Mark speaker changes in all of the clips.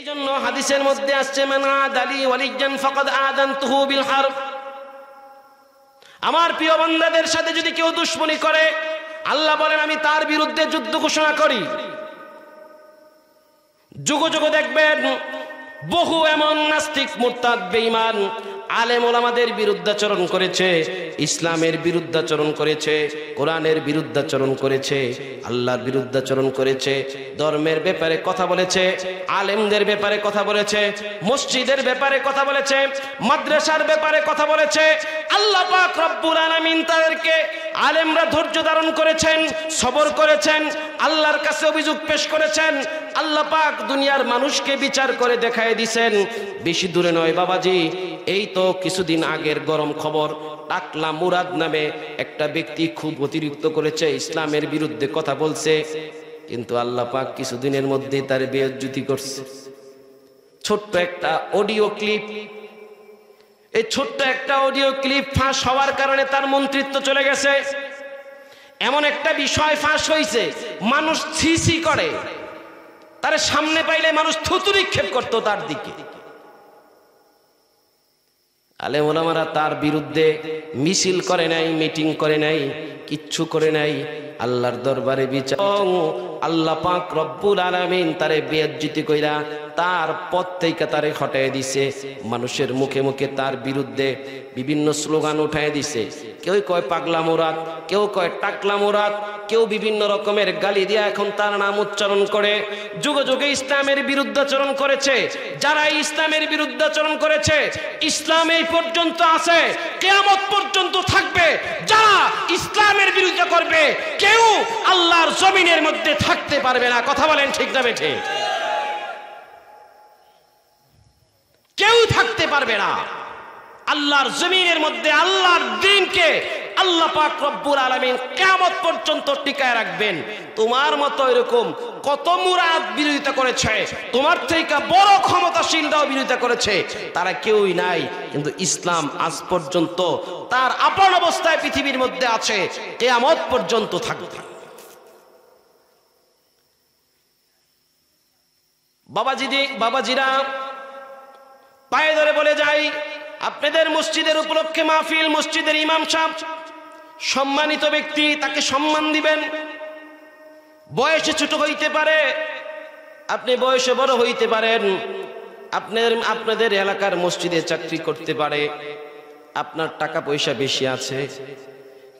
Speaker 1: এই জন্য হাদিসের মধ্যে আসছে মান আদালি ওয়ালিয়ান ফাকাদ আযানতুহু বিল হারব। আমার প্রিয় বান্দাদের সাথে যদি কেউ দুশমনী করে, আল্লাহ বলেন আমি তার বিরুদ্ধে যুদ্ধ ঘোষণা করি। যুগ যুগ দেখবেন বহু এমন নাস্তিক মুরতাদ বেঈমান আলেম ওলামাদের বিরুদ্ধাচরণ করেছে, ইসলামের বিরুদ্ধাচরণ করেছে, কোরআনের বিরুদ্ধাচরণ করেছে, আল্লাহর বিরুদ্ধাচরণ করেছে, ধর্মের ব্যাপারে কথা বলেছে, আলেমদের ব্যাপারে কথা বলেছে, মসজিদের ব্যাপারে কথা বলেছে, মাদ্রাসার ব্যাপারে কথা বলেছে। আল্লাহ পাক রব্বুল আলামিন তাদেরকে, আলেমরা ধৈর্য ধারণ করেছেন, সবর করেছেন, আল্লাহর কাছে অভিযোগ পেশ করেছেন। আল্লাহ পাক দুনিয়ার মানুষকে বিচার করে দেখায় দিয়েছেন। বেশি দূরে নয় বাবাজি, এই তো কিছুদিন আগের গরম খবর, টাকলা মুরাদ নামে একটা ব্যক্তি খুব অতিরিক্ত করেছে, ইসলামের বিরুদ্ধে কথা বলছে, কিন্তু আল্লাহ পাক কিছুদিনের মধ্যে তার বেইজ্জতি করছে। ছোট্ট একটা অডিও ক্লিপ, এই ছোট্ট একটা অডিও ক্লিপ ফাঁস হওয়ার কারণে তার মন্ত্রিত্ব চলে গেছে। এমন একটা বিষয় ফাঁস হয়েছে, মানুষ ছিছি করে, তার সামনে পাইলে মানুষ থুতু নিক্ষেপ করতো তার দিকে। আলেম ওলামারা তার বিরুদ্ধে মিছিল করে নাই, মিটিং করে নাই, কিচ্ছু করে নাই। আল্লাহর দরবারে বিচার, আল্লাহ পাক রব্বুল আলামিন তারে বেইজ্জতি কইরা তার পদ থেকে তারে হটায় দিছে। মানুষের মুখে মুখে তার বিরুদ্ধে বিভিন্ন স্লোগান উঠায় দিছে। কেউ কয় পাগলা মুরাদ, কেউ কয় টাকলা মুরাদ, কেউ বিভিন্ন রকমের গালি দিয়া এখন তার নাম উচ্চারণ করে। যুগে যুগে ইসলামের বিরুদ্ধাচরণ করেছে। যারা ইসলামের বিরুদ্ধাচরণ করেছে, ইসলাম এই পর্যন্ত আছে, কিয়ামত পর্যন্ত থাকবে। যারা ইসলামের বিরুদ্ধে করবে, কেউ আল্লাহর জমিনের মধ্যে থাকতে পারবে না। কথা বলেন ঠিক না বেঠে? কেউ থাকতে পারবে না আল্লাহর জমিনের মধ্যে। আল্লাহর দ্বীনকে আল্লাহ পাক রব্বুল আলামিন কিয়ামত পর্যন্ত টিকায় রাখবেন। তোমার মতো এরকম কত মুরাদ বিরোধিতা করেছে, তোমার থেকে বড় ক্ষমতাশীলরাও বিরোধিতা করেছে, তারা কেউই নাই। কিন্তু ইসলাম আজ পর্যন্ত তার আপন অবস্থায় পৃথিবীর মধ্যে আছে, কিয়ামত পর্যন্ত থাকবে। বাবাজিরা পায়ে ধরে বলে যাই, আপনাদের মসজিদের উপলক্ষে মাহফিল, মসজিদের ইমাম সাহেব সম্মানিত ব্যক্তি, তাকে সম্মান দিবেন। বয়সে ছোট হইতে পারে, আপনি বয়সে বড় হইতে পারেন, আপনাদের এলাকার মসজিদে চাকরি করতে পারে, আপনার টাকা পয়সা বেশি আছে,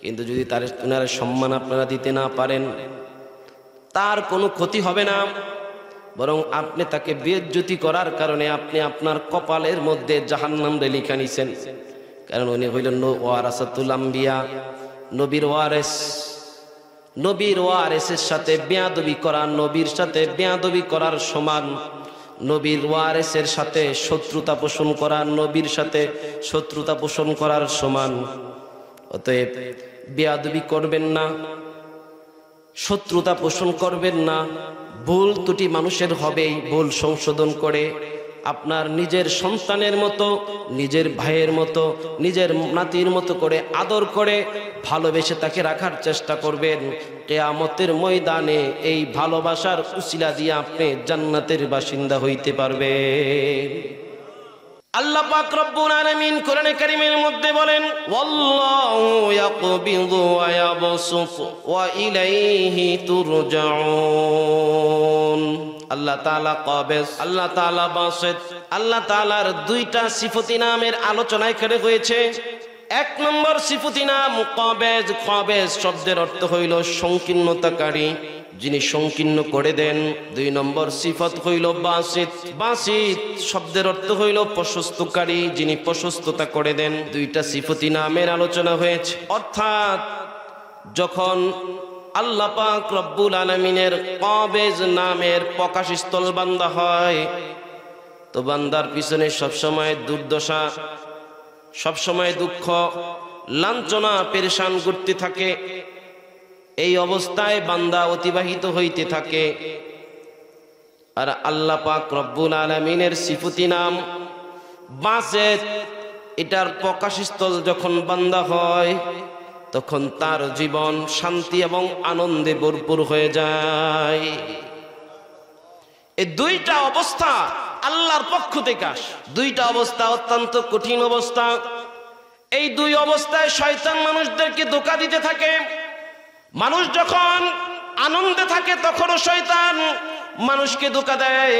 Speaker 1: কিন্তু যদি তার সম্মান আপনারা দিতে না পারেন, তার কোনো ক্ষতি হবে না, বরং আপনি তাকে বেইজ্জতি করার কারণে আপনি আপনার কপালের মধ্যে জাহান্নাম লিখে নিছেন। কারণ উনি হইলেন ওয়ারাসাতুল আম্বিয়া, নবীর ওয়ারেস। নবীর ওয়ারেসের সাথে বেয়াদবি করা নবীর সাথে বেয়াদবি করার সমান। নবীর ওয়ারেসের সাথে শত্রুতা পোষণ করা নবীর সাথে শত্রুতা পোষণ করার সমান। অতএব বেয়াদবি করবেন না, শত্রুতা পোষণ করবেন না। ভুল ত্রুটি মানুষের হবেই, ভুল সংশোধন করে আপনার নিজের সন্তানের মতো, নিজের ভাইয়ের মতো, নিজের নাতির মতো করে আদর করে ভালোবেসে তাকে রাখার চেষ্টা করবেন। কিয়ামতের ময়দানে এই ভালোবাসার উসিলা দিয়ে আপনি জান্নাতের বাসিন্দা হইতে পারবেন। আল্লাহ পাক রব্বুল আলামিন কোরআনে কারীমের মধ্যে বলেন, ওয়াল্লাহু ইয়াকবিদু ওয়া ইয়াবসুতু ওয়া ইলাইহি তুরজাউন। আল্লাহ তাআলা কাবিজ, আল্লাহ তাআলা বাসিত। আল্লাহ তাআলার দুইটা সিফতি নামের আলোচনা এখানে হয়েছে। এক নম্বর সিফতি নাম কাবিজ। কাবিজ শব্দের অর্থ হইল সংকীর্ণতাকারী, যিনি সংকীর্ণ করে দেন। দুই নম্বর সিফত হইল বাসিত। বাসিত শব্দের অর্থ হইল প্রশস্তকারী, যিনি প্রশস্ততা করে দেন। দুইটা সিফতি নামের আলোচনা হয়েছে। অর্থাৎ যখন আল্লাহ পাক রব্বুল আলামিনের কাবিজ নামের প্রকাশস্থল বান্দা হয়, তো বান্দার পিছনে সবসময় দুর্দশা, সবসময় দুঃখ, লাঞ্ছনা, পেরেশান ঘুরতে থাকে। এই অবস্থায় বান্দা অতিবাহিত হইতে থাকে। আর আল্লাহ পাক রব্বুল আলামিনের সিফতি নাম বাসিত, এটার প্রকাশস্থল যখন বান্দা হয়, তখন তার জীবন শান্তি এবং আনন্দে ভরপুর হয়ে যায়। এই দুইটা অবস্থা আল্লাহর পক্ষ থেকে আসে। দুইটা অবস্থা অত্যন্ত কঠিন অবস্থা। এই দুই অবস্থায় শয়তান মানুষদেরকে ধোঁকা দিতে থাকে। মানুষ যখন আনন্দে থাকে তখনও শয়তান মানুষকে ধোঁকা দেয়,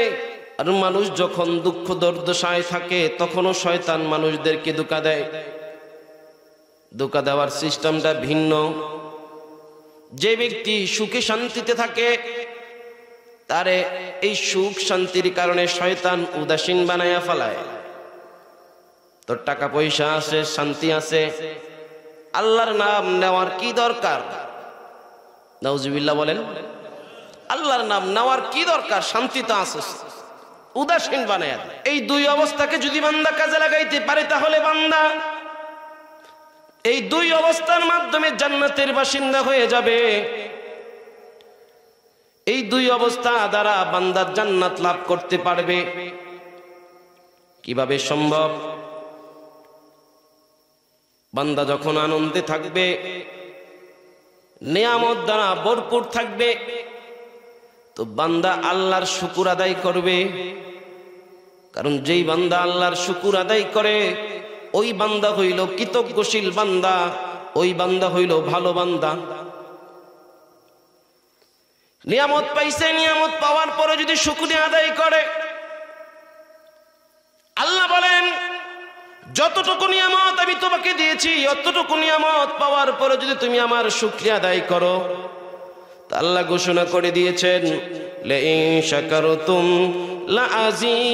Speaker 1: আর মানুষ যখন দুঃখ দুর্দশায় থাকে তখনও শয়তান মানুষদেরকে ধোঁকা দেয়। ধোঁকা দেওয়ার সিস্টেমটা ভিন্ন। যে ব্যক্তি সুখে শান্তিতে থাকে তারে এই সুখ শান্তির কারণে শয়তান উদাসীন বানায়া ফেলায়। তোর টাকা পয়সা আছে, শান্তি আছে, আল্লাহর নাম নেওয়ার কি দরকার? নাউজুবিল্লাহ বলেন। আল্লাহর নাম নেওয়ার কি দরকার? শান্তি তো আছে, উদাসীন বানায়া। এই দুই অবস্থাকে যদি বান্দা কাজে লাগাইতে পারে তাহলে বান্দা এই দুই অবস্থার মাধ্যমে জান্নাতের বাসিন্দা হয়ে যাবে। এই দুই অবস্থা দ্বারা বান্দা জান্নাত লাভ করতে পারবে। কিভাবে সম্ভব? বান্দা যখন আনন্দে থাকবে, নিয়ামত দ্বারা ভরপুর থাকবে, তো বান্দা আল্লাহর শুকর আদায় করবে। কারণ যেই বান্দা আল্লাহর শুকর আদায় করে ওই বান্দা হইল কৃতজ্ঞশীল বান্দা, ওই বান্দা হইল ভালো বান্দা। নিয়ামত পাইছে, নিয়ামত পাওয়ার পরে যদি শুকরিয়া আদায় করে, আল্লাহ বলেন যতটুকু নিয়ামত আমি তোমাকে দিয়েছি অতটুকু নিয়ামত পাওয়ার পরে যদি তুমি আমার শুকরিয়া আদায় করো, তা আল্লাহ ঘোষণা করে দিয়েছেন লাইন শাকারতুম লাযীদান্নাকুম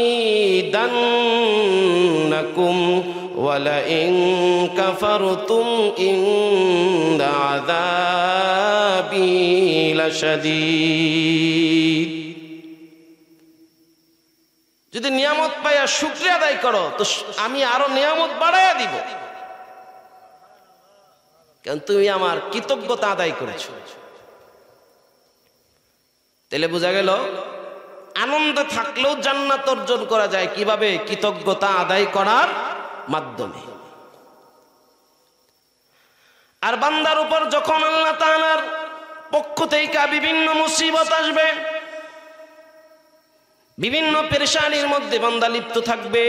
Speaker 1: ওয়া লাইন কাফারতুম ইন্না আযাবি লাশাদীদ। যদি নিয়ামত পাইয়া শুকরিয়া আদায় করো তো আমি আরো নিয়ামত বাড়াইয়া দিব, কারণ তুমি আমার কৃতজ্ঞতা আদায় করেছো। তাহলে বোঝা গেল আনন্দ থাকলেও জান্নাত অর্জন করা যায় কিভাবে? কৃতজ্ঞতা আদায় করার মাধ্যমে। আর বান্দার উপর যখন আল্লাহ তাআলার পক্ষ থেকে বিভিন্ন মুসিবত আসবে, বিভিন্ন পেরেশানির মধ্যে বান্দা লিপ্ত থাকবে,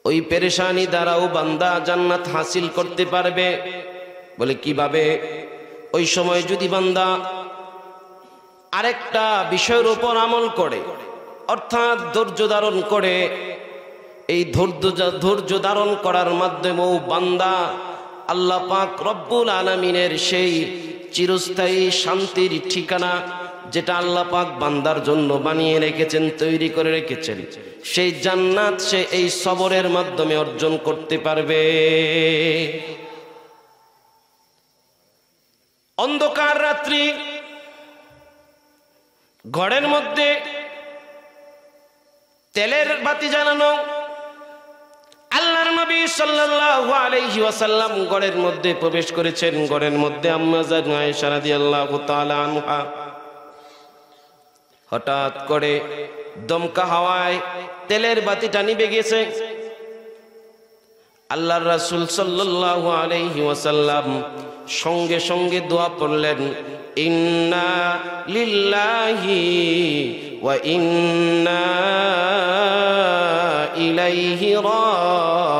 Speaker 1: ওই পেরেশানি দ্বারাও বান্দা জান্নাত হাসিল করতে পারবে। বলে কিভাবে? ওই সময় যদি বান্দা আরেকটা বিষয়ের উপর আমল করে, অর্থাৎ ধৈর্য ধারণ করে, এই ধৈর্য ধারণ করার মাধ্যমেও বান্দা আল্লাহ পাক রব্বুল আলামিনের সেই চিরস্থায়ী শান্তির ঠিকানা যেটা আল্লাহ পাক বান্দার জন্য বানিয়ে রেখেছেন, তৈরি করে রেখেছেন, সেই জান্নাত সে এই সবরের মাধ্যমে অর্জন করতে পারবে। অন্ধকার রাত্রি, ঘরের মধ্যে তেলের বাতি জ্বালানো। আল্লাহর নবী সাল্লাল্লাহু আলাইহি ওয়াসাল্লাম ঘরের মধ্যে প্রবেশ করেছেন। ঘরের মধ্যে আম্মা জান আয়েশা রাদিয়াল্লাহু তাআলা আনহা হঠাৎ করে দমকা হাওয়ায় তেলের বাতিটা নিভে গেছে। আল্লাহর রাসূল সাল্লাল্লাহু আলাইহি ওয়াসাল্লাম সঙ্গে সঙ্গে দোয়া পড়লেন, ইন্না লিল্লাহি ওয়া ইন্না ইলাইহি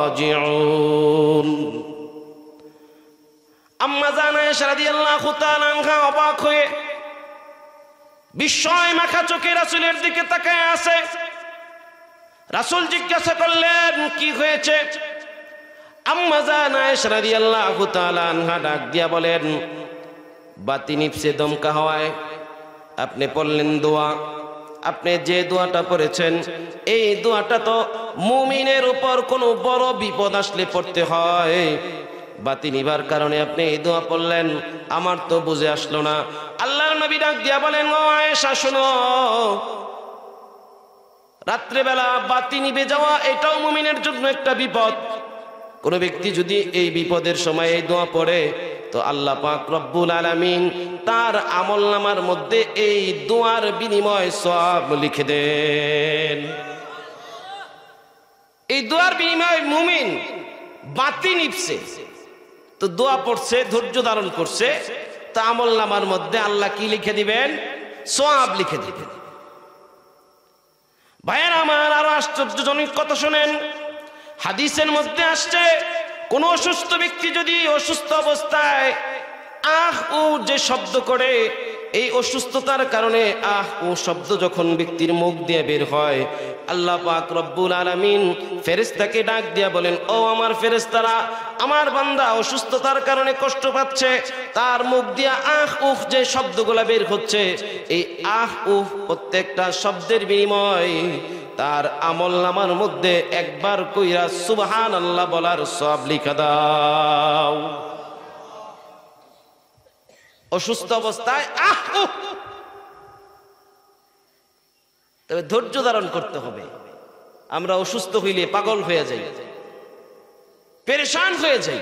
Speaker 1: রাজিউন। আম্মা জান আয়েশা রাদিয়াল্লাহু তাআলা আনহা অবাক হয়ে বিস্ময় মাখা চোখে রাসূলের দিকে তাকায় আছে। রাসূল জিজ্ঞাসা করলেন, কি হয়েছে? আম্মা জান আয়েশা রাদিয়াল্লাহু তাআলা আনহা ডাক দিয়া বলেন, বাতি নিভছে দমকা হাওয়ায়। আপনি পড়লেন দোয়া, আপনি যে দোয়াটা পড়েছেন এই দোয়াটা তো মুমিনের উপর কোনো বড় বিপদ আসলে পড়তে হয়। বাতি নিভার কারণে আপনি এই দোয়া পড়লেন, আমার তো বুঝে আসলো না। আল্লাহর নবী ডাক দিয়া বলেন, ও আয়েশা শোনো, রাত্রেবেলা বাতি নিভে যাওয়া এটাও মুমিনের জন্য একটা বিপদ। কোন ব্যক্তি যদি এই বিপদের সময় এই দোয়া পড়ে তো আল্লাহ পাক রব্বুল আলামিন তার আমলনামার মধ্যে এই দোয়ার বিনিময় সওয়াব লিখে দেন। এই দোয়ার বিনিময়ে মুমিন বাতি নিভছে তো দোয়া পড়ছে, ধৈর্য ধারণ করছে, তা আমলনামার মধ্যে আল্লাহ কি লিখে দিবেন? সওয়াব লিখে দিবেন। ভাইয়ের আমার, আরো আশ্চর্যজনক কথা শোনেন। হাদিসের মধ্যে আসছে, কোন অসুস্থ ব্যক্তি যদি অসুস্থ অবস্থায় আহ ও যে শব্দ করে, এই অসুস্থতার কারণে আহ ও শব্দ যখন ব্যক্তির মুখ দিয়ে বের হয়, আল্লাহ পাক রব্বুল আলামিন ফেরেশতাকে ডাক দিয়া বলেন, ও আমার ফেরেশতারা, আমার বান্দা অসুস্থতার কারণে কষ্ট পাচ্ছে, তার মুখ দিয়ে আহ উহ যে শব্দগুলা বের হচ্ছে, এই আহ উহ প্রত্যেকটা শব্দের বিনিময় তার আমলনামার মধ্যে একবার কইরা সুবহানাল্লাহ বলার সওয়াব লিখা দাও। অসুস্থ অবস্থায় আহ উহ, তবে ধৈর্য ধারণ করতে হবে। আমরা অসুস্থ হইলে পাগল হয়ে যাই, পেরেশান হয়ে যাই,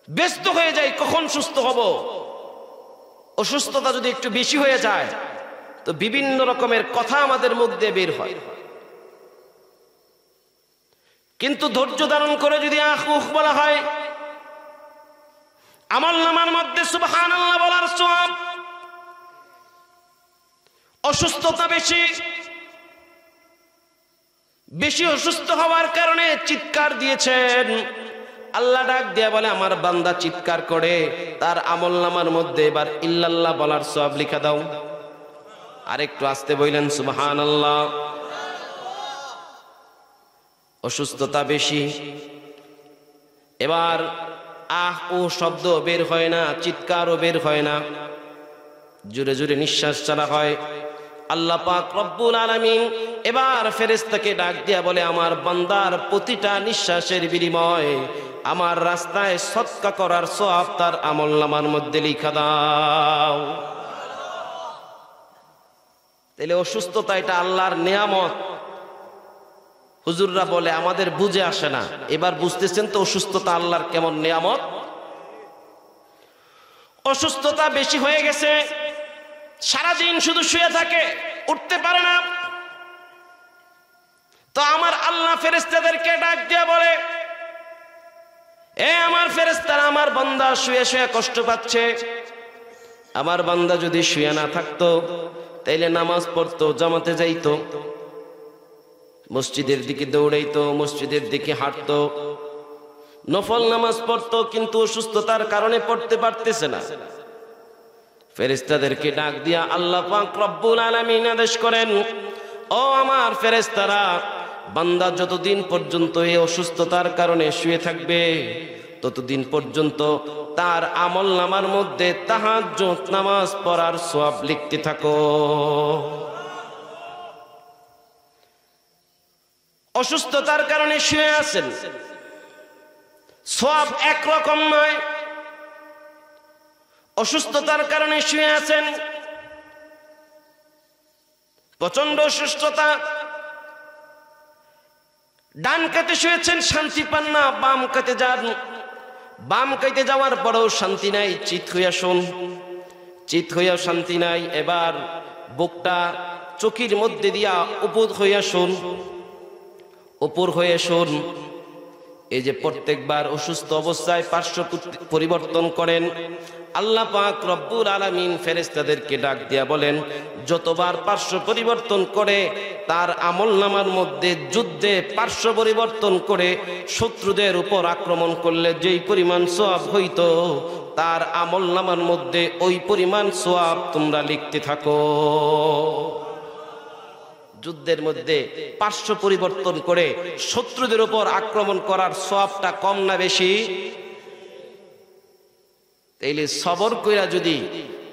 Speaker 1: ব্যস্ত হয়ে যাই, কখন সুস্থ হব। অসুস্থতা যদি একটু বেশি হয়ে যায় তো বিভিন্ন রকমের কথা আমাদের মুখ দিয়ে বের হয়। কিন্তু ধৈর্য ধারণ করে যদি আহ উহ বলা হয়, আমলনামার মধ্যে সুবহানাল্লাহ বলার সওয়াব। অসুস্থতা বেশি অসুস্থ হওয়ার কারণে চিৎকার দিয়েছেন, আল্লাহ ডাক দিয়া বলে, আমার বান্দা চিৎকার করে, তার আমলনামার মধ্যে এবার ইল্লাল্লাহ বলার সওয়াব লিখা দাও। আরেকটু আস্তে বললেন সুবহানাল্লাহ। অসুস্থতা বেশি, এবার আহ ও শব্দ বের হয় না, চিৎকারও বের হয় না, জোরে জোরে নিঃশ্বাস ছাড়া হয়। আল্লাহ পাক রব্বুল আলামিন এবার ফেরেশতাকে ডাক দিয়া বলে, আমার বান্দার প্রতিটা নিঃশ্বাসের বিনিময় আমার রাস্তায় সদকা করার সওয়াব তার আমলনামার মধ্যে লিখা দাও। তাহলে অসুস্থতা এটা আল্লাহর নেয়ামত। হুজুররা বলে আমাদের বুঝে আসে না, এবার বুঝতেছেন তো অসুস্থতা আল্লাহর কেমন নেয়ামত। অসুস্থতা বেশি হয়ে গেছে, সারাদিন শুধু শুয়ে থাকে, উঠতে পারে না, তো আমার আল্লাহ ফেরেশতাদেরকে ডাক দিয়া বলে, এ আমার ফেরেশতারা, আমার বান্দা শুয়ে শুয়ে কষ্ট পাচ্ছে। আমার বান্দা যদি শুয়ে না থাকতো তাইলে নামাজ পড়তো, জামাতে যাইতো, মসজিদের দিকে দৌড়াইতো, মসজিদের দিকে হাঁটতো, নফল নামাজ পড়তো, কিন্তু অসুস্থতার কারণে পড়তে পারতেছে না। ফেরেশতাদেরকে ডাক দিয়া আল্লাহ পাক রব্বুল আলামিন আদেশ করেন, ও আমার ফেরেশতারা, বান্দা যতদিন পর্যন্ত এই অসুস্থতার কারণে শুয়ে থাকবে ততদিন পর্যন্ত তার আমলনামার মধ্যে তাহাজ্জুদ নামাজ পড়ার সওয়াব লিখতে থাকো। অসুস্থতার কারণে শুয়ে আছেন, সওয়াব একরকম নয়। অসুস্থতার কারণে শুয়ে আছেন, প্রচন্ড অসুস্থতা, ডান কাতে শুয়েছেন, শান্তি পান না, বাম কাতে যান, বাম কাতে যাওয়ার পরেও শান্তি নাই, চিত হইয়া শুন, চিত হইয়া শান্তি নাই। এবার বুকটা চোখের মধ্যে দিয়া উপর হইয়া শুন, উপর হয়ে শুন। এই যে প্রত্যেকবার অসুস্থ অবস্থায় পার্শ্ব পরিবর্তন করেন, আল্লাহ পাক রব্বুল আলামিন ফেরেশতাদেরকে ডাক দিয়া বলেন, যতবার পার্শ্ব পরিবর্তন করে তার আমলনামার মধ্যে যুদ্ধে পার্শ্ব পরিবর্তন করে শত্রুদের উপর আক্রমণ করলে যেই পরিমাণ সওয়াব হইতো, তার আমলনামার মধ্যে ওই পরিমাণ সওয়াব তোমরা লিখতে থাকো। যুদ্ধের মধ্যে পার্শ্ব পরিবর্তন করে শত্রুদের উপর আক্রমণ করার সওয়াবটা কম না বেশি? তাইলে সবর কইরা যদি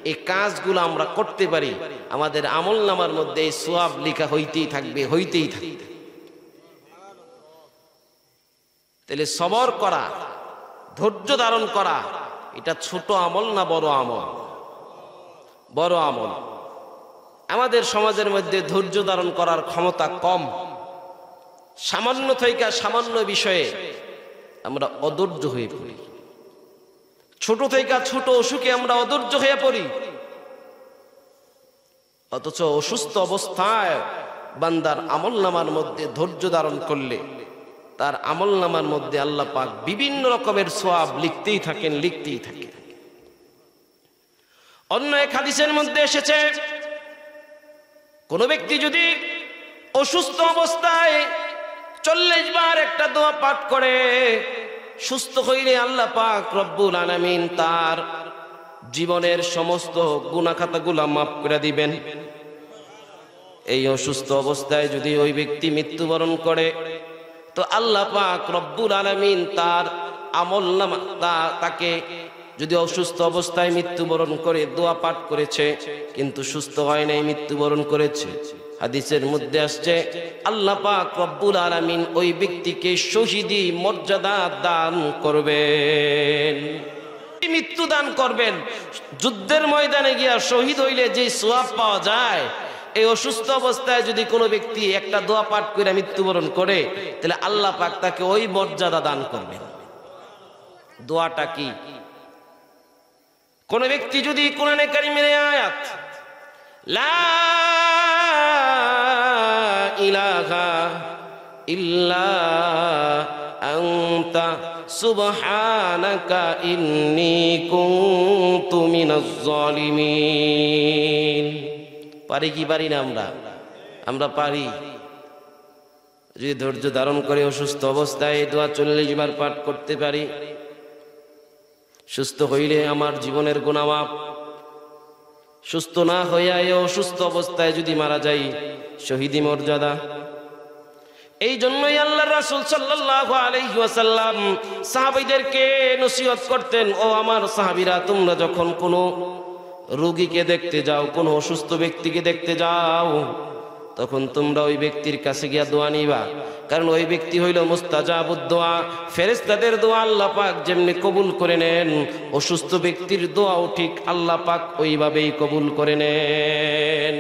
Speaker 1: এই কাজগুলো আমরা করতে পারি, আমাদের আমলনামার মধ্যে এই সওয়াব লেখা হইতেই থাকবে, হইতেই থাকবে। তাহলে সবর করা, ধৈর্য ধারণ করা, এটা ছোট আমল না বড় আমল? বড় আমল। আমাদের সমাজের মধ্যে ধৈর্য ধারণ করার ক্ষমতা কম। সামান্য থেকে সামান্য বিষয়ে আমরা অধৈর্য হয়ে পড়ি, ছোট থেকে ছোট অসুখে আমরা অধৈর্য হয়ে পড়ি। অথচ অসুস্থ অবস্থায় বান্দার আমলনামার মধ্যে ধৈর্য ধারণ করলে তার আমলনামার মধ্যে আল্লাহ পাক বিভিন্ন রকমের সওয়াব লিখতেই থাকেন, লিখতেই থাকেন। অন্য এক হাদিসের মধ্যে এসেছে, কোন ব্যক্তি যদি অসুস্থ অবস্থায় 40 বার একটা দোয়া পাঠ করে সুস্থ হইলে আল্লাহ পাক রব্বুল আলামিন তার জীবনের সমস্ত গুনাহ খাতাগুলো মাফ করে দিবেন। এই অসুস্থ অবস্থায় যদি ওই ব্যক্তি মৃত্যুবরণ করে তো আল্লাহ পাক রব্বুল আলামিন তার আমলনামা তাকে যদি অসুস্থ অবস্থায় মৃত্যুবরণ করে দোয়া পাঠ করেছে কিন্তু সুস্থ হয় নাই, মৃত্যুবরণ করেছে, হাদিসের মধ্যে আসছে আল্লাহ পাক রব্বুল আলামিন ওই ব্যক্তিকে শহীদি মর্যাদা দান করবেন, মৃত্যু দান করবেন। যুদ্ধের ময়দানে গিয়া শহীদ হইলে যে সওয়াব পাওয়া যায়, এই অসুস্থ অবস্থায় যদি কোনো ব্যক্তি একটা দোয়া পাঠ করে মৃত্যুবরণ করে তাহলে আল্লাহ পাক তাকে ওই মর্যাদা দান করবেন। দোয়াটা কি? কোন ব্যক্তি যদি কোরআনে কারীমের আয়াত লা ইলাহা ইল্লা আনতা সুবহানাকা ইন্নী কুনতু মিনাজ জালিমিন, পারি কি পারি না? আমরা পারি। যদি ধৈর্য ধারণ করে অসুস্থ অবস্থায় এই দোয়া 40 বার পাঠ করতে পারি, সুস্থ হইলে আমার জীবনের গুনাহ মাফ। সুস্থ না হইয়া এই অসুস্থ অবস্থায় যদি মারা যাই, শহীদি মর্যাদা। এই জন্যই আল্লাহর রাসূল সাল্লাল্লাহু আলাইহি ওয়াসাল্লাম সাহাবীদেরকে নসিহত করতেন, ও আমার সাহাবীরা, তোমরা যখন কোনো রোগীকে দেখতে যাও, কোনো অসুস্থ ব্যক্তিকে দেখতে যাও, তখন তোমরা ওই ব্যক্তির কাছে গিয়া দোয়া নিবা, কারণ ওই ব্যক্তি হইল মুস্তাজাবুদ দোয়া। ফেরেশতাদের দোয়া আল্লাহ পাক যেমনি কবুল করে নেন, অসুস্থ ব্যক্তির দোয়াও ঠিক আল্লাহ পাক ওইভাবেই কবুল করে নেন।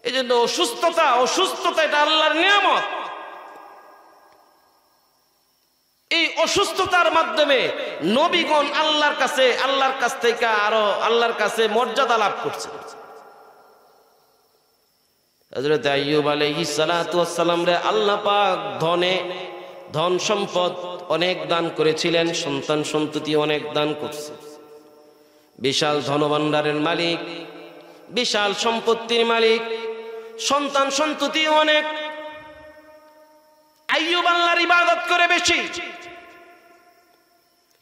Speaker 1: এই জন্য অসুস্থতা এটা আল্লাহর নিয়ামত। এই অসুস্থতার মাধ্যমে নবীগণ আল্লাহর কাছ থেকে আরো আল্লাহর কাছে মর্যাদা লাভ করছে। হযরত আইয়ুব আলাইহিস সালাতু ওয়াস সালাম রে আল্লাহ পাক ধন সম্পদ অনেক দান করেছিলেন, সন্তান সন্ততি অনেক দান করছে। বিশাল ধনভাণ্ডারের মালিক, বিশাল সম্পত্তির মালিক, সন্তান সন্ততি অনেক। আইয়ুব আল্লাহর ইবাদত করে বেশি।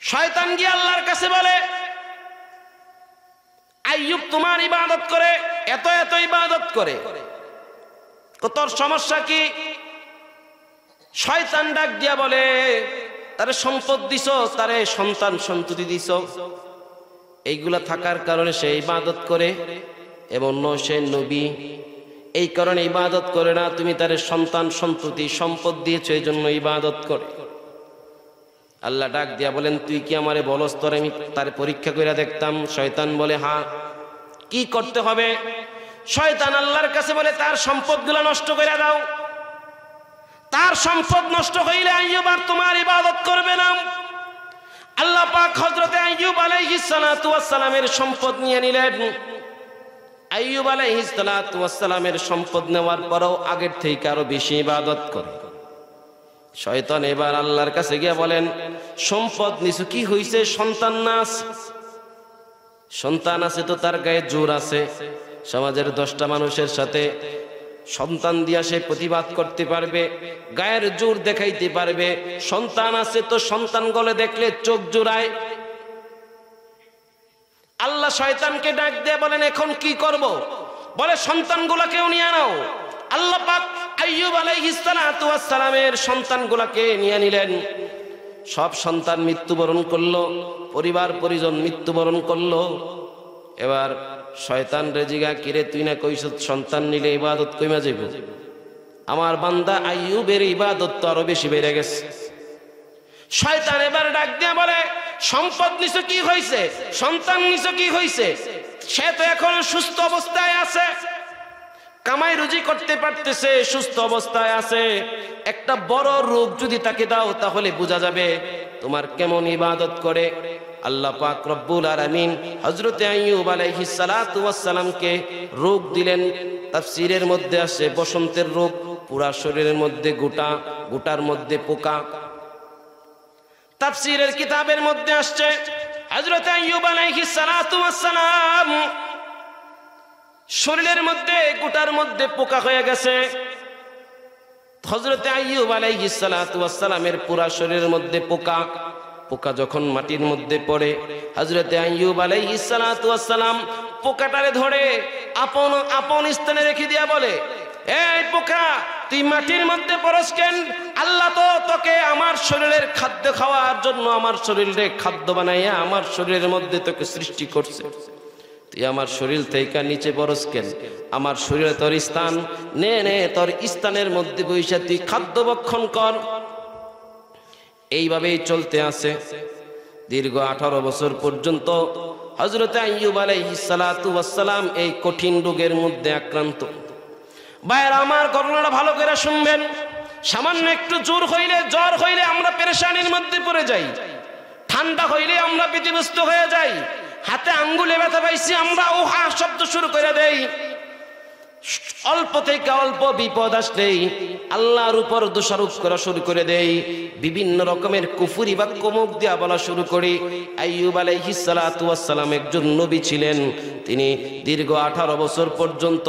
Speaker 1: শয়তান গিয়ে আল্লাহর কাছে বলে, আইয়ুব তোমার ইবাদত করে, এত ইবাদত করে, তোর সমস্যা কি? শয়তান ডাক দিয়া বলে, তারে সম্পদ দিছো, তারে সন্তান সন্ততি দিছো, এইগুলা থাকার কারণে সে ইবাদত করে, এবং সে নবী, এই কারণে ইবাদত করে না। তুমি তারে সন্তান সন্ততি সম্পদ দিয়েছো, এই জন্য ইবাদত করে। আল্লাহ ডাক দিয়া বলেন, তুই কি আমারে বলস তোরে আমি তারে পরীক্ষা করে দেখতাম? শয়তান বলে, হ্যাঁ, কি করতে হবে? শয়তান আল্লাহর কাছে বলে, তার সম্পদগুলো নষ্ট করে দাও। তার সম্পদ নষ্ট হইলে আইয়ুব আর তোমার ইবাদত করবে না। আল্লাহ পাক হযরত আইয়ুব আলাইহিস সালাতু ওয়াস সালামের সম্পদ নিয়ে নিলেন। আইয়ুব আলাইহিস সালাতু ওয়াস সালামের সম্পদ নেওয়ার পরেও আগের থেকে আরো বেশি ইবাদত করে। শয়তান এবার আল্লাহর কাছে গিয়ে বলেন, সম্পদ নিছো, কি হইছে? সন্তান না আছে? সন্তান আছে তো তার গায়ে জোর আছে। সমাজের 10টা মানুষের সাথে সন্তান দিয়া সে প্রতিবাদ করতে পারবে, গায়ের জোর দেখাইতে পারবে। সন্তান আছে তো সন্তান গলে দেখলে চোখ জোড়ায়। আল্লাহ শয়তানকে ডাক দিয়ে বলেন, এখন কি করব? বলে, সন্তানগুলাকেও নিয়ে নাও। আল্লাহ পাক আইয়ুব আলাইহিস সালাতু ওয়াস সালামের সন্তানগুলাকে নিয়ে নিলেন। সব সন্তান মৃত্যুবরণ করলো, পরিবার পরিজন মৃত্যুবরণ করলো। এবার শয়তান রেজিগা, কিরে তুই না কইছ সন্তান নিলে ইবাদত কইমা যাইব? আমার বান্দা আইয়ুবের ইবাদত তো আরো বেশি বেড়ে গেছে। শয়তান এবার ডাক দিয়ে বলে, সম্পদ নিছো কি হইছে? সন্তান নিছো কি হইছে? সে তো এখন সুস্থ অবস্থায় আছে, কামাই রুজি করতে পারতেছে, সুস্থ অবস্থায় আছে। একটা বড় রোগ যদি তাকে দাও তাহলে বোঝা যাবে তোমার কেমন ইবাদত করে। আল্লাহ পাক রব্বুল আলামিন হযরত আইয়ুব আলাইহিস সালাতু ওয়াস সালামকে রোগ দিলেন। তাফসীরের মধ্যে আছে বসন্তের রোগ, পুরা শরীরের মধ্যে গোটার মধ্যে পোকা। তাফসীরের কিতাবের মধ্যে আসছে হযরত আইয়ুব আলাইহিস সালাতু ওয়াস সালাম শরীরের মধ্যে গোটার মধ্যে পোকা হয়ে গেছে। হযরতে আইয়ুব আলাইহিস সালাতু ওয়াস সালামের পুরা শরীরের মধ্যে পোকা। পোকা যখন মাটির মধ্যে পড়ে, হযরতে আইয়ুব আলাইহিস সালাতু ওয়াস সালাম পোকাটারে ধরে আপন আপন স্থানে রেখে দিয়া বলে, এই পোকা, তুই মাটির মধ্যে পড়স কেন? আল্লাহ তো তোকে আমার শরীরের খাদ্য খাওয়ার জন্য আমার শরীরে খাদ্য বানাইয়া আমার শরীরের মধ্যে তোকে সৃষ্টি করছে, তুই আমার শরীর থেকে নিচে পড়স কেন? আমার শরীরে তোর স্থান, নে নে তোর স্থানের মধ্যে বইসা তুই খাদ্য ভক্ষণ কর। এইভাবেই চলতে আছে দীর্ঘ 18 বছর পর্যন্ত। হযরত আইয়ুব আলাইহিস সালাতু ওয়াস সালাম এই কঠিন রোগের মধ্যে আক্রান্ত। ভাইরা আমার, ঘটনাটা ভালো করে শুনবেন। সামান্য একটু জ্বর হইলে আমরা পেরেশানির মধ্যে পড়ে যাই, ঠান্ডা হইলে আমরা বিধিবস্ত হয়ে যাই, হাতে আঙ্গুলে ব্যথা পাইছি আমরা ওহা শব্দ শুরু করে দেই। অল্প থেকে অল্প বিপদ আসলেই আল্লাহর উপর দোষারোপ করা শুরু করে দেই, বিভিন্ন রকমের কুফরি বাক্য মুখ দিয়া বলা শুরু করি। আইয়ুব আলাইহিস সালাতু ওয়াস সালাম একজন নবী ছিলেন। তিনি দীর্ঘ 18 বছর পর্যন্ত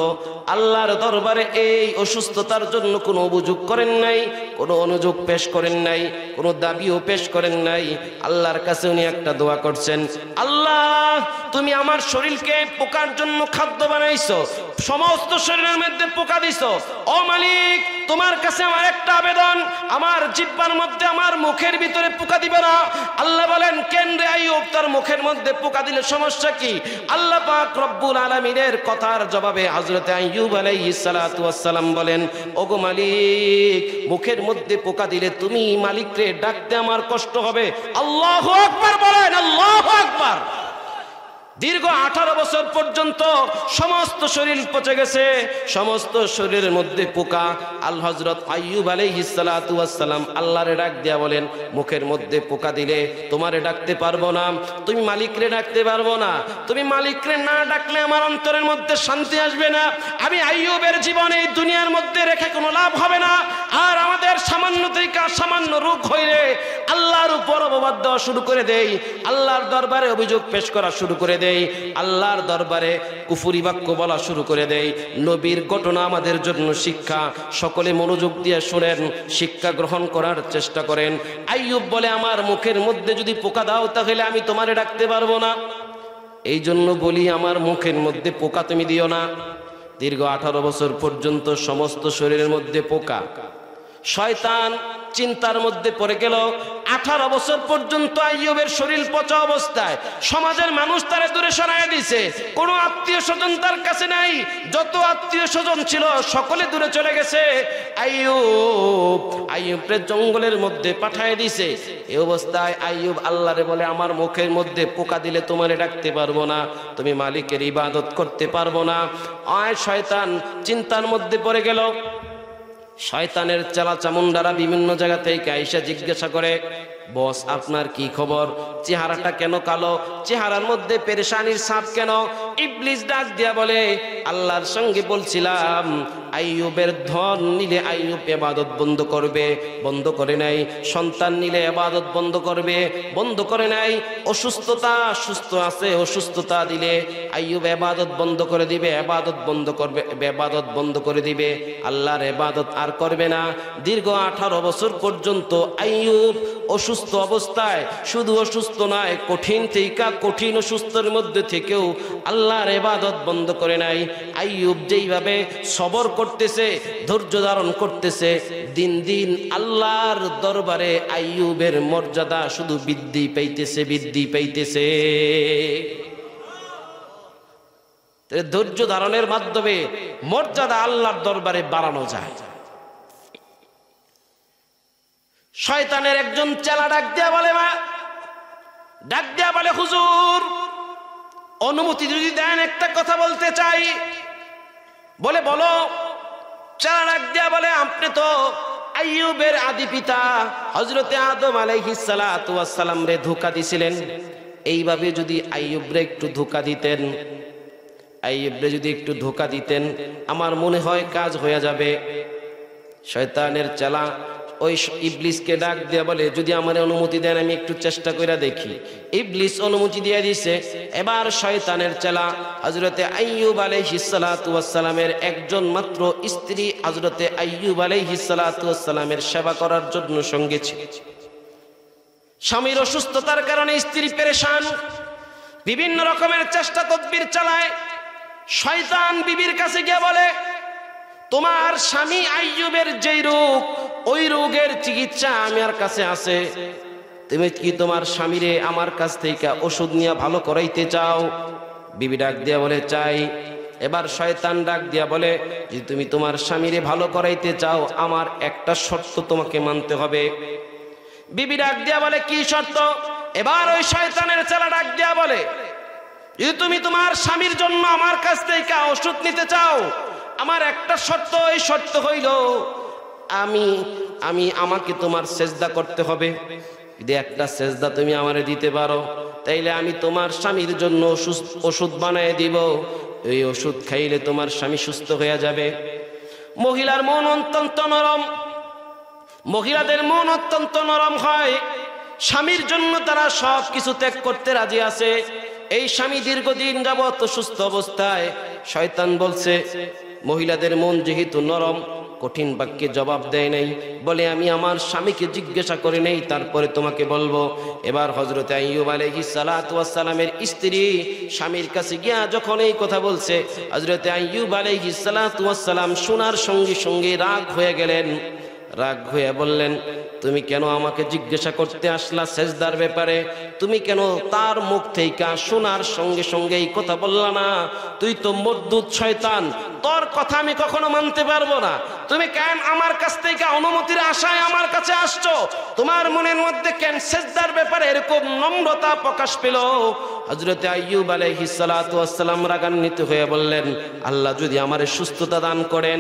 Speaker 1: আল্লাহর দরবারে এই অসুস্থতার জন্য কোনো অভিযোগ করেন নাই, কোনো অনুযোগ পেশ করেন নাই, কোনো দাবিও পেশ করেন নাই। আল্লাহর কাছে উনি একটা দোয়া করছেন, আল্লাহ তুমি আমার শরীরকে পোকার জন্য খাদ্য বানাইছো, সমস্ত শরীরের মধ্যে পোকা দিছো। ও মালিক, তোমার কাছে আমার একটা আবেদন, আমার জিহ্বার মধ্যে আমার মুখের ভিতরে পোকা দিবে না। আল্লাহ বলেন, কেন রে আইয়ুব, তার মুখের মধ্যে পোকা দিলে সমস্যা কি? আল্লাহ পাক রব্বুল আলামিনের কথার জবাবে হযরত আইয়ুব আলাইহিস সালাতু ওয়াস সালাম বলেন, ওগো মালিক, মুখের মধ্যে পোকা দিলে তুমি মালিকরে ডাকতে আমার কষ্ট হবে। আল্লাহু আকবার বলেন, আল্লাহু আকবার। দীর্ঘ 18 বছর পর্যন্ত সমস্ত শরীর পচে গেছে, সমস্ত শরীরের মধ্যে পোকা। আল হযরত আইয়ুব আলাইহিস সালাতু ওয়াস সালাম আল্লাহরে ডাক দিয়া বলেন, মুখের মধ্যে পোকা দিলে তোমারে ডাকতে পারবো না, তুমি মালিকরে ডাকতে পারবো না, তুমি মালিকরে না ডাকলে আমার অন্তরের মধ্যে শান্তি আসবে না। আমি আইয়ুবের জীবনে এই দুনিয়ার মধ্যে রেখে কোনো লাভ হবে না। আর আমাদের সামান্য থেকে সামান্য রোগ হইলে আল্লাহর উপর অপবাদ দেওয়া শুরু করে দেই, আল্লাহর দরবারে অভিযোগ পেশ করা শুরু করে দেই, আল্লাহর দরবারে কুফরি বাক্য বলা শুরু করে দেই। নবীর ঘটনা আমাদের জন্য শিক্ষা, সকলে মনোযোগ দিয়ে শুনেন, শিক্ষা গ্রহণ করার চেষ্টা করেন। আইয়ুব বলে, আমার মুখের মধ্যে যদি পোকা দাও তাহলে আমি তোমারে ডাকতে পারবো না, এই জন্য বলি আমার মুখের মধ্যে পোকা তুমি দিও না। দীর্ঘ 18 বছর পর্যন্ত সমস্ত শরীরের মধ্যে পোকা। শয়তান চিন্তার মধ্যে পড়ে গেল। 18 বছর পর্যন্ত আইয়ুবের শরীর পচা অবস্থায়, সমাজের মানুষ তারে দূরে সরাইয়া দিছে, কোনো আত্মীয় স্বজন তার কাছে নাই, যত আত্মীয় স্বজন ছিল সকলে দূরে চলে গেছে। আইয়ুবরে জঙ্গলের মধ্যে পাঠায় দিছে। এই অবস্থায় আইয়ুব আল্লাহরে বলে, আমার মুখের মধ্যে পোকা দিলে তোমারে ডাকতে পারবো না, তুমি মালিকের ইবাদত করতে পারবো না। শয়তান চিন্তার মধ্যে পড়ে গেল। শয়তানের চেলা চামুন্ডারা বিভিন্ন জায়গা থেকে আইসা জিজ্ঞাসা করে, বস আপনার কি খবর? চেহারাটা কেন কালো? চেহারার মধ্যে পেরেশানির ছাপ কেন? ইবলিস ডাক দিয়া বলে, আল্লাহর সঙ্গে বলছিলাম আইয়ুবের ধন নিলে আইয়ুব ইবাদত বন্ধ করবে, বন্ধ করে নাই। সন্তান নিলে ইবাদত বন্ধ করবে, বন্ধ করে নাই। অসুস্থতা, সুস্থ আছে, অসুস্থতা দিলে আইয়ুব ইবাদত বন্ধ করে দিবে, ইবাদত বন্ধ করবে, ইবাদত বন্ধ করে দিবে, আল্লাহর ইবাদত আর করবে না। দীর্ঘ 18 বছর পর্যন্ত আইয়ুব অসুস্থ অবস্থায়, শুধু অসুস্থ নয়, কঠিন থেকে কঠিন অসুস্থের মধ্যে থেকেও আল্লাহর ইবাদত বন্ধ করে নাই। আইয়ুব যেইভাবে সবর করতেছে, ধৈর্য ধারণ করতেছে, দিন দিন আল্লাহর দরবারে আইয়ুবের মর্যাদা শুধু বৃদ্ধি পাইতেছে, বৃদ্ধি পাইতেছে। ধৈর্য ধারণের মাধ্যমে মর্যাদা আল্লাহর দরবারে বাড়ানো যায়। শয়তানের একজন চেলা ডাক দিয়া বলে, হুজুর অনুমতি যদি দেন একটা কথা বলতে চাই। বলে, বলো। চেলা ডাক দিয়া বলে, আপনি তো আইয়ুবের আদি পিতা হযরতে আদম আলাইহিস সালাতু ওয়াস সালাম রে ধোঁকা দিছিলেন, এইভাবে যদি আইয়ুবরে একটু ধোঁকা দিতেন, আইয়ুবরে যদি একটু ধোঁকা দিতেন, আমার মনে হয় কাজ হয়ে যাবে। শয়তানের চেলা ওই ইবলিসকে ডাক দিয়া বলে, যদি আমার অনুমতি দেন আমি একটু চেষ্টা করে দেখি। ইবলিস অনুমতি দিয়ে দিছে। এবার শয়তানের চেলা হযরতে আইয়ুব আলাইহিস সালাতু ওয়াস সালামের একজন মাত্র স্ত্রী হযরতে আইয়ুব আলাইহিস সালাতু ওয়াস সালামের সেবা করার জন্য সঙ্গে ছিল। স্বামীর অসুস্থতার কারণে স্ত্রী পেরেশান, বিভিন্ন রকমের চেষ্টা তদবির চালায়। শয়তান বিবির কাছে গিয়ে বলে, তোমার স্বামী আইয়ুবের যেই রোগ, ওই রোগের চিকিৎসা আমার কাছে আছে। তুমি কি তোমার স্বামীরে আমার কাছ থেকে ওষুধ নিয়ে ভালো করাইতে চাও? বিবি ডাক দিয়া বলে, চাই। এবার শয়তান ডাক দিয়া বলে, যদি তুমি তোমার স্বামীরে ভালো করাইতে চাও, আমার একটা শর্ত তোমাকে মানতে হবে। বিবি ডাক দিয়া বলে, কি শর্ত? এবার ওই শয়তানের ছেলে ডাক দিয়া বলে, যদি তুমি তোমার স্বামীর জন্য আমার কাছ থেকে ওষুধ নিতে চাও, আমার একটা শর্ত, এই শর্ত হইল আমাকে তোমার সেজদা করতে হবে। যদি একটা সেজদা তুমি আমারে দিতে পারো, তাইলে আমি তোমার স্বামীর জন্য ওষুধ বানায় দিব। এই ওষুধ খাইলে তোমার স্বামী সুস্থ হয়ে যাবে। মহিলার মন অত্যন্ত নরম, মহিলাদের মন অত্যন্ত নরম হয়। স্বামীর জন্য তারা সব কিছু ত্যাগ করতে রাজি আছে। এই স্বামী দীর্ঘদিন যাবত অসুস্থ অবস্থায়। শয়তান বলছে, মহিলাদের মন যেহেতু নরম, কঠিন বাক্যে জবাব দেয় নাই, বলে আমি আমার স্বামীকে জিজ্ঞাসা করে নেই, তারপরে তোমাকে বলবো। এবার হযরত আইয়ুব আলাইহিস সালাতু ওয়াস সালামের স্ত্রী স্বামীর কাছে গিয়া যখন এই কথা বলছে, হযরত আইয়ুব আলাইহিস সালাতু ওয়াস সালাম শোনার সঙ্গে সঙ্গে রাগ হয়ে গেলেন। রাগ হয়ে বললেন, তুমি কেন আমাকে জিজ্ঞাসা করতে আসলা সেজদার ব্যাপারে? তুমি কেন তার মুখ থেকে শোনার সঙ্গে সঙ্গে এই কথা বললা না? তুই তো মরদুদ শয়তান, তোর কথা আমি কখনো মানতে পারবো না। তুমি কেন আমার কাছ থেকে অনুমতির আশায় আমার কাছে আসছো? তোমার মনের মধ্যে কেন সেজদার ব্যাপারে এরকম নম্রতা প্রকাশ পেল? হযরত আইয়ুব আলাইহিস সালাতু ওয়াস সালাম রাগান্বিত হয়ে বললেন, আল্লাহ যদি আমারে সুস্থতা দান করেন,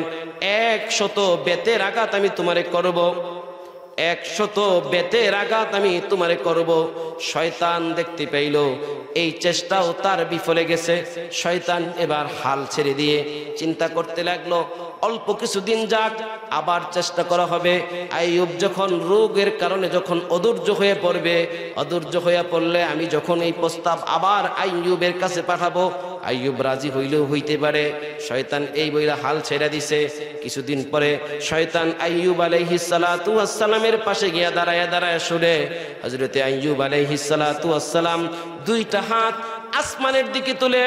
Speaker 1: 100 বেতের আঘাত আমি তোমারে করব, 100 বেতের আঘাত আমি তোমারে করব। শয়তান দেখতে পাইল এই চেষ্টাও তার বিফলে গেছে। শয়তান এবার হাল ছেড়ে দিয়ে চিন্তা করতে লাগলো, অল্প কিছুদিন যাক, আবার চেষ্টা করা হবে। আইয়ুব যখন রোগের কারণে যখন অধৈর্য হয়ে পড়বে, অধৈর্য হয়ে পড়লে আমি যখন এই প্রস্তাব আবার আইয়ুবের কাছে পাঠাবো, আইয়ুব রাজি হইলেও হইতে পারে। শয়তান এই বইলা হাল ছেড়ে দিছে। কিছুদিন পরে শয়তান আইয়ুব আলাইহিস সালাতু ওয়াস সালামের পাশে গিয়া দাঁড়ায় শুনে হযরতে আইয়ুব আলাইহিস সালাতু ওয়াস সালাম দুইটা হাত আসমানের দিকে তুলে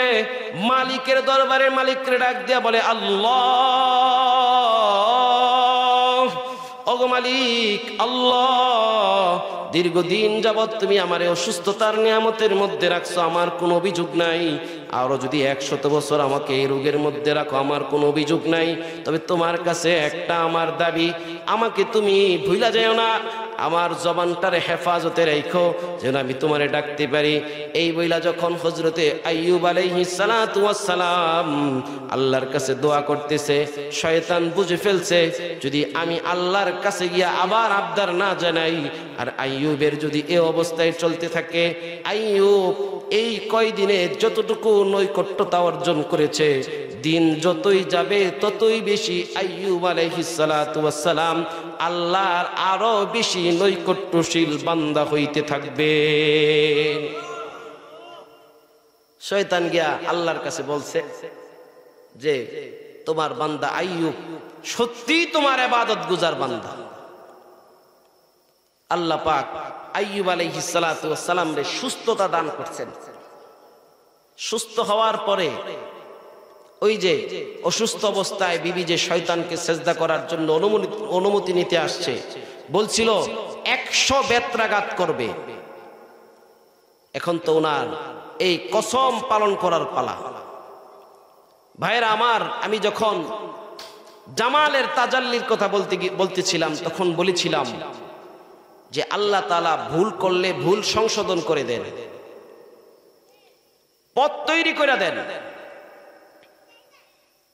Speaker 1: মালিকের দরবারে মালিককে ডাক দিয়া বলে, আল্লাহ, ওগো মালিক আল্লাহ, দীর্ঘদিন যাবৎ তুমি আমারে অসুস্থতার নিয়ামতের মধ্যে রাখছো, আমার কোনো অভিযোগ নাই। আরো যদি 100 বছর আমাকে এই রোগের মধ্যে রাখো, আমার কোনো অভিযোগ নাই। তবে তোমার কাছে একটা আমার দাবি, আমাকে তুমি ভুলা যাও না, আমার জবানটারে হেফাজতে রাখো, যেন আমি তোমারে ডাকতে পারি। এই বইলা যখন হযরতে আইয়ুব আলাইহিস সালাতু ওয়াস সালাম আল্লাহর কাছে দোয়া করতেছে, শয়তান বুঝে ফেলছে, যদি আমি আল্লাহর কাছে গিয়া আবার আবদার না জানাই, আর আইয়ুবের যদি এই অবস্থায় চলতে থাকে, আইয়ুব এই কয়দিনে যতটুকু নৈকট্যতা অর্জন করেছে, দিন যতই যাবে ততই বেশি আইয়ুব আলাইহিস সালাতু ওয়াস সালাম আল্লাহর আরো বেশি নৈকট্যশীল বান্দা হইতে থাকবে। শয়তান গিয়া আল্লাহর কাছে বলছে যে, তোমার বান্দা আইয়ুব সত্যি তোমার ইবাদত গুজার বান্দা। আল্লাহ পাক আইয়ুব আলাইহিস সালাতু ওয়াস সালাম রে সুস্থতা দান করছেন। সুস্থ হওয়ার পরে ওই যে অসুস্থ অবস্থায় বিবি যে শয়তানকে সেজদা করার জন্য অনুমতি নিতে আসছে, বলছিল 100 বেত্রাঘাত করবে। এখন তো ওনার এই কসম পালন করার পালা। ভাইরা আমার, আমি যখন জামালের তাজাল্লির কথা বলতেছিলাম, তখন বলেছিলাম যে আল্লাহ তাআলা ভুল করলে ভুল সংশোধন করে দেন, পথ তৈরি করে দেন।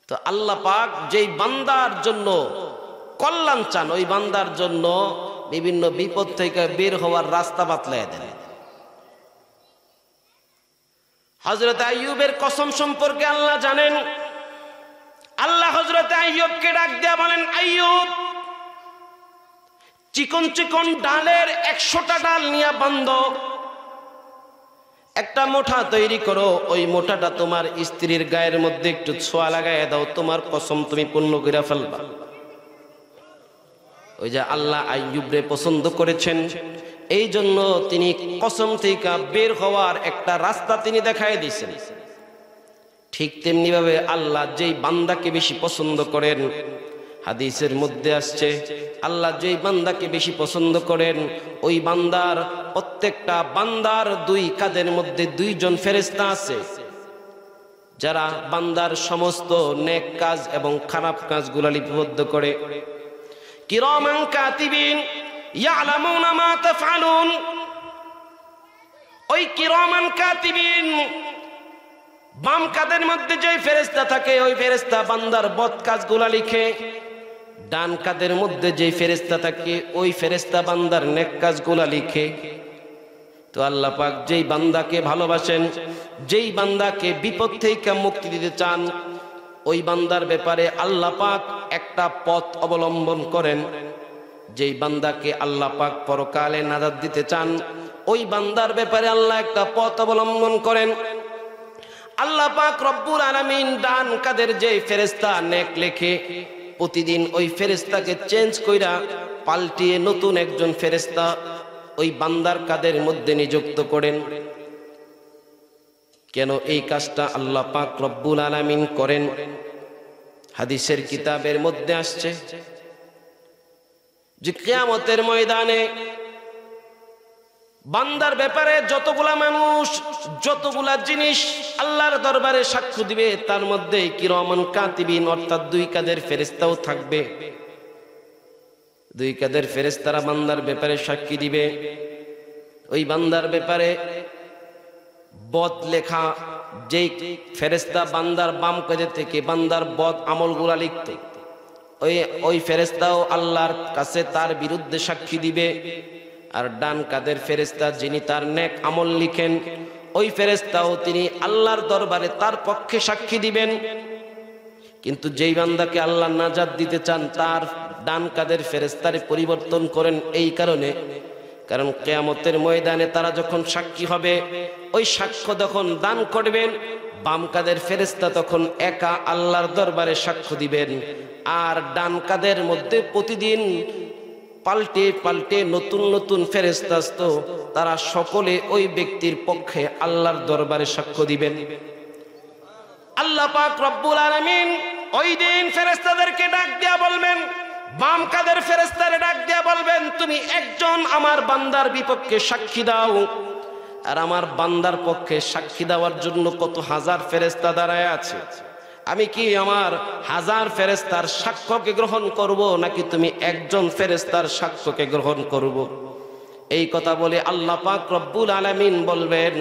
Speaker 1: তো আল্লাহ পাক যেই বান্দার জন্য কল্যাণ চান, ওই বান্দার জন্য বিভিন্ন বিপদ থেকে বের হওয়ার রাস্তা বাতলায় দেন। হযরত আইয়ুবের কসম সম্পর্কে আল্লাহ জানেন। আল্লাহ হযরত আইয়ুবকে ডাক দিয়া বলেন, আইয়ুব, চিকন চিকন ডালের 100টা ডাল নিয়ে বাঁধো, একটা মোঠা তৈরি করো, ওই মোঠাটা তোমার স্ত্রীর গায়ের মধ্যে একটু ছোঁয়া লাগাইয়া দাও, তোমার কসম তুমি পূর্ণ করে ফেলবা। ওই যে আল্লাহ আইয়ুবরে পছন্দ করেছেন, এই জন্য তিনি কসম থেকে বের হওয়ার একটা রাস্তা তিনি দেখাই দিয়েছেন। ঠিক তেমনি ভাবে আল্লাহ যেই বান্দাকে বেশি পছন্দ করেন, হাদিসের মধ্যে আসছে আল্লাহ যেই বান্দাকে বেশি পছন্দ করেন, ওই বান্দার প্রত্যেকটা বান্দার 2 কাঁধের মধ্যে 2 জন ফেরেশতা আছে, যারা বান্দার সমস্ত নেক কাজ এবং খারাপ কাজগুলো লিপিবদ্ধ করে। কিরামান কাতিবিন ইয়ালামুনা মা তাফআলুন, ওই কিরামান কাতিবিন বাম কাঁধের মধ্যে যে ফেরেশতা থাকে, ওই ফেরেশতা বান্দার বদ কাজগুলো লিখে। ডান কাঁধের মধ্যে যে ফেরেশতা থাকে, ওই ফেরেশতা বান্দার নেক কাজগুলো লিখে। তো আল্লাহ পাক যেই বান্দাকে ভালোবাসেন, যেই বান্দাকে বিপদ থেকে মুক্তি দিতে চান, ওই বান্দার ব্যাপারে আল্লাহ পাক একটা পথ অবলম্বন করেন। যেই বান্দাকে আল্লাহ পাক পরকালে নাজাত দিতে চান, ওই বান্দার ব্যাপারে আল্লাহ একটা পথ অবলম্বন করেন। আল্লাহ পাক রব্বুল আলামিন ডান কাদের যে ফেরেশতা নেক লেখে, প্রতিদিন ওই ফেরেশতাকে চেঞ্জ কইরা পাল্টিয়ে নতুন একজন ফেরেশতা ওই বান্দার কাদের মধ্যে নিযুক্ত করেন। কেন এই কাজটা আল্লাহ পাক রব্বুল আলামিন করেন? হাদিসের কিতাবের মধ্যে আসছে যে কিয়ামতের ময়দানে বান্দার ব্যাপারে যতগুলা মানুষ, যতগুলা জিনিস আল্লাহর দরবারে সাক্ষ্য দিবে, তার মধ্যে কিরামান কাতিবিন অর্থাৎ 2 কাঁধের ফেরেশতাও থাকবে। 2 কাঁধের ফেরেশতারা বান্দার ব্যাপারে সাক্ষী দিবে। ওই বান্দার ব্যাপারে বদ লেখা যেই ফেরেশতা বান্দার বাম কাঁধে থেকে বান্দার বদ আমলগুলা লিখত, ওই ফেরেশতাও আল্লাহর কাছে তার বিরুদ্ধে সাক্ষী দিবে। আর ডান কাদের ফেরেশতা যিনি তার নেক আমল লিখেন, ওই ফেরেশতাও তিনি আল্লাহর দরবারে তার পক্ষে সাক্ষী দিবেন। কিন্তু যেই বান্দাকে আল্লাহ নাজাত দিতে চান, তার ডান কাদের ফেরেশতারে পরিবর্তন করেন এই কারণে, কারণ কিয়ামতের ময়দানে তারা যখন সাক্ষী হবে, ওই সাক্ষ্য যখন দান করবেন, বাম কাদের ফেরেশতা তখন একা আল্লাহর দরবারে সাক্ষ্য দিবেন। আর ডান কাদের মধ্যে প্রতিদিন পাল্টে পাল্টে নতুন নতুন ফেরেশতা আসতো, তারা সকলে ওই ব্যক্তির পক্ষে আল্লাহর দরবারে সাক্ষ্য দিবেন। আল্লাহ পাক রব্বুল আলামিন ওই দিন ফেরেশতাদেরকে ডাক দিয়া বলবেন, বাম কাদের ফেরেশতারে ডাক দিয়া বলবেন, তুমি একজন আমার বান্দার বিপক্ষে সাক্ষী দাও। আর আমার বান্দার পক্ষে সাক্ষী দেওয়ার জন্য কত হাজার ফেরেশতা দাঁড়ায় আছে। আমি কি আমার 1000 ফেরেশতার সাক্ষ্যকে গ্রহণ করব, নাকি তুমি একজন ফেরেশতার সাক্ষ্যকে গ্রহণ করব? এই কথা বলে আল্লাহ পাক রব্বুল আলামিন বলবেন,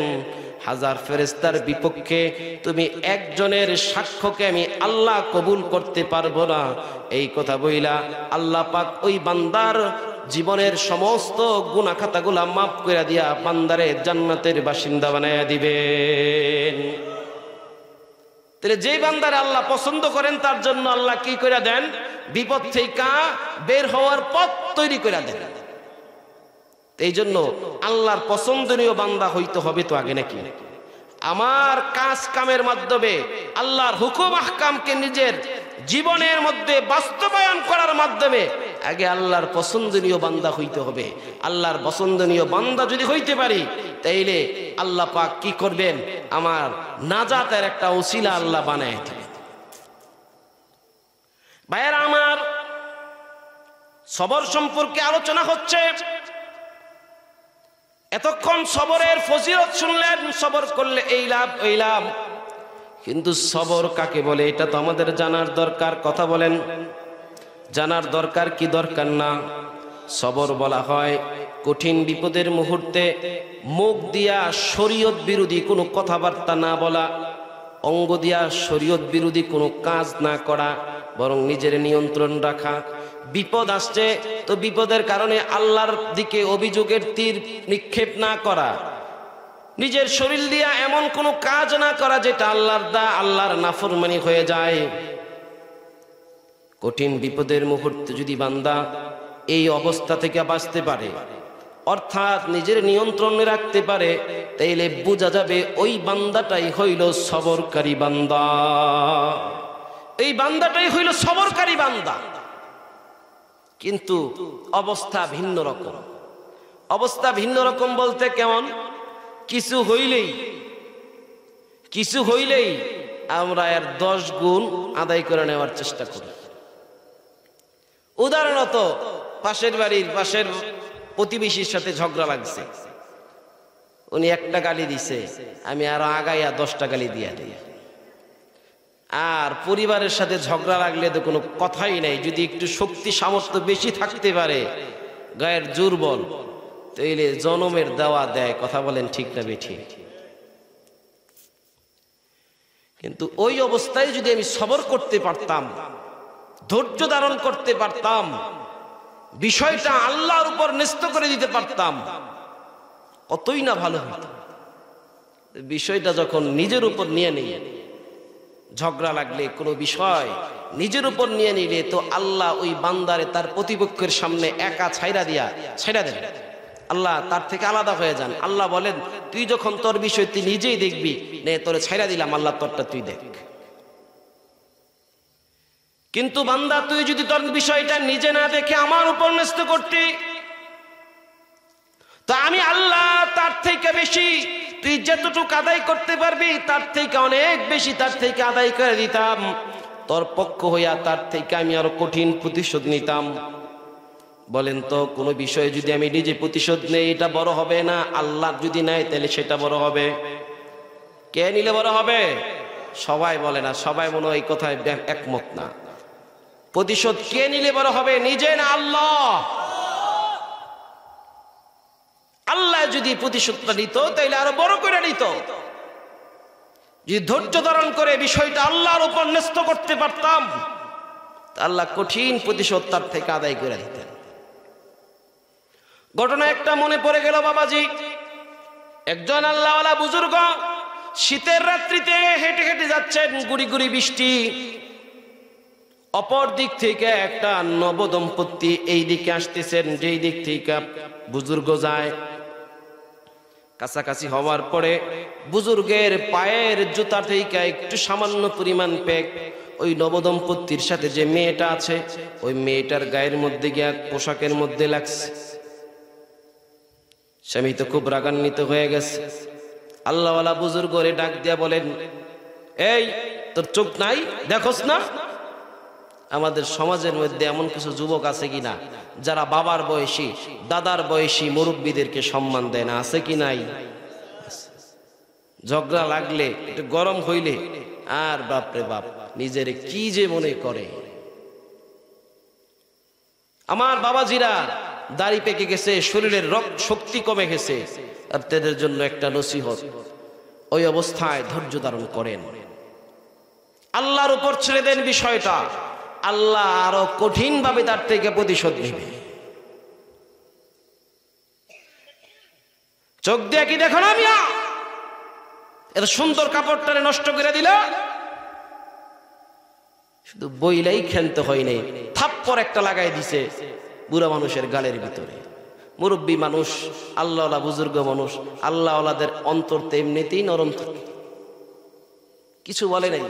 Speaker 1: 1000 ফেরেশতার বিপক্ষে তুমি একজনের সাক্ষ্যকে আমি আল্লাহ কবুল করতে পারবো না। এই কথা বইলা আল্লাহ পাক ওই বান্দার জীবনের সমস্ত গুনাহ খাতাগুলা মাফ করে দিয়া বান্দারে জান্নাতের বাসিন্দা বানায়া দিবেন। তাহলে যেই বান্দারে আল্লাহ পছন্দ করেন, তার জন্য আল্লাহ কি করে দেন? বিপদ থেকে বের হওয়ার পথ তৈরি করে দেন। এই জন্য আল্লাহর পছন্দনীয় বান্দা হইতে হবে তো আগে, নাকি? আমার কাজ কামের মাধ্যমে আল্লাহর হুকুম আহকামকে নিজের জীবনের মধ্যে বাস্তবায়ন করার মাধ্যমে আগে আল্লাহর পছন্দনীয় বান্দা হইতে হবে। আল্লাহর পছন্দনীয় বান্দা যদি হইতে পারি, তাইলে আল্লাহ পাক কি করবেন? আমার নাজাতের একটা ওসিলা আল্লাহ বানায় দিবেন। ভাইয়েরা আমার, সবর সম্পর্কে আলোচনা হচ্ছে। এতক্ষণ সবরের ফজিলত শুনলেন, সবর করলে এই লাভ ওই লাভ, কিন্তু সবর কাকে বলে এটা তো আমাদের জানার দরকার। কথা বলেন, জানার দরকার কি দরকার না? সবর বলা হয় কঠিন বিপদের মুহূর্তে মুখ দিয়া শরীয়ত বিরোধী কোনো কথাবার্তা না বলা, অঙ্গ দিয়া শরীয়ত বিরোধী কোনো কাজ না করা, বরং নিজের নিয়ন্ত্রণ রাখা। বিপদ আসছে তো বিপদের কারণে আল্লাহর দিকে অভিযোগের তীর নিক্ষেপ না করা, নিজের শরীর দিয়া এমন কোনো কাজ না করা যেটা আল্লাহর নাফরমানি হয়ে যায়। কঠিন বিপদের মুহূর্তে যদি বান্দা এই অবস্থা থেকে বাঁচতে পারে, অর্থাৎ নিজের নিয়ন্ত্রণে রাখতে পারে, তাইলে বোঝা যাবে ওই বান্দাটাই হইল সবরকারী বান্দা। এই বান্দাটাই হইল সবরকারী বান্দা। কিন্তু অবস্থা ভিন্ন রকম। অবস্থা ভিন্ন রকম বলতে কেমন? কিছু হইলেই আমরা এর 10 গুণ আদায় করে নেওয়ার চেষ্টা করি। উদাহরণত পাশের প্রতিবেশীর সাথে ঝগড়া লাগছে, উনি একটা গালি দিছে, আমি আরো আগাইয়া 10টা গালি দিয়া দিই। আর পরিবারের সাথে ঝগড়া লাগলে তো কোনো কথাই নাই, যদি একটু শক্তি সামর্থ্য বেশি থাকতে পারে, গায়ের দুর্বল, তাইলে জনমের দেওয়া দেয়। কথা বলেন ঠিক না বেঠিক? কিন্তু ওই অবস্থায় যদি আমি সবর করতে পারতাম, ধৈর্য ধারণ করতে পারতাম, বিষয়টা আল্লাহর উপর ন্যস্ত করে দিতে পারতাম, কতই না ভালো হতো। বিষয়টা যখন নিজের উপর নিয়ে নিই, ঝগড়া লাগলে কোনো বিষয় নিজের উপর নিয়ে নিলে তো আল্লাহ ওই বান্দারে তার প্রতিপক্ষের সামনে একা ছাইড়া দেন। আল্লাহ তার থেকে আলাদা হয়ে যান। আল্লাহ বলেন, তুই যখন তোর বিষয় তুই নিজেই দেখবি, নে তোরে ছাইড়া দিলাম, আল্লাহ তোরটা তুই দেখ। কিন্তু বান্দা, তুই যদি তোর বিষয়টা নিজে না দেখে আমার উপর ন্যস্ত করতি, তো আমি আল্লাহ তার থেকে বেশি, তুই যতটুকু আদায় করতে পারবি তার থেকে অনেক বেশি, তার থেকে আদায় করে দিতাম। তোর পক্ষ হইয়া তার থেকে আমি আরো কঠিন প্রতিশোধ নিতাম। বলেন তো, কোনো বিষয়ে যদি আমি নিজে প্রতিশোধ নেই, এটা বড় হবে না? আল্লাহ যদি নেয় তাহলে সেটা বড় হবে। কে নিলে বড় হবে? সবাই বলে না, সবাই মনে হয় এই কথায় একমত না। প্রতিশোধ কে নিলে বড় হবে, নিজে না আল্লাহ? আল্লাহ যদি প্রতিশোধটা নিত তাইলে আরো বড় করে নিত। যদি ধৈর্য ধারণ করে বিষয়টা আল্লাহর উপর ন্যস্ত করতে পারতাম, আল্লাহ কঠিন প্রতিশোধ তার থেকে আদায় করে দিতেন। ঘটনা একটা মনে পড়ে গেল বাবাজি। একজন আল্লাহওয়ালা বুজুর্গ শীতের রাত্রিতে হেঁটে হেঁটে যাচ্ছেন, গুড়ি গুড়ি বৃষ্টি। অপর দিক থেকে একটা নবদম্পতি এই দিকে আসতেছেন, যেই দিক থেকে বুজুর্গ যায়। কাছাকাছি হওয়ার পরে বুজুর্গের পায়ের জুতা থেকে একটু সামান্য পরিমাণ পেক ওই নবদম্পতির সাথে যে মেয়েটা আছে, ওই মেয়েটার গায়ের মধ্যে গিয়া পোশাকের মধ্যে লাগছে। স্বামী তো খুব রাগান্বিত হয়ে গেছে। আল্লাহওয়ালা বুজুর্গরে ডাক দিয়া বলেন, এই তোর চোখ নাই, দেখোস না আমাদের সমাজের মধ্যে এমন কিছু যুবক আছে কিনা যারা বাবার বয়সী, দাদার বয়সী মুরব্বীদেরকে সম্মান দেয় না? আছে কি নাই? ঝগড়া লাগলে, একটু গরম হইলে আর বাপরে বাপ নিজের কি যে মনে করে। আমার বাবাজিরা দাড়ি পেকে গেছে, শরীরের শক্তি কমে গেছে, আর তাদের জন্য একটা নসিহত, ওই অবস্থায় ধৈর্য ধারণ করেন, আল্লাহর উপর ছেড়ে দেন বিষয়টা। আল্লাহ আরো কঠিন ভাবে তার থেকে প্রতিশোধ নেবে। চোখ দিয়ে কি দেখো না মিয়া, এত সুন্দর কাপড়টারে নষ্ট করে দিল। শুধু বইলাই খেলতে হয় নাই, থাপ্পড় একটা লাগাই দিছে বুড়া মানুষের গালের ভিতরে। মুরব্বী মানুষ, আল্লাহওয়ালা বুজুর্গ মানুষ, আল্লাহওয়ালাদের অন্তর তো এমনিতেই নরম থাকে, কিছু বলে নাই।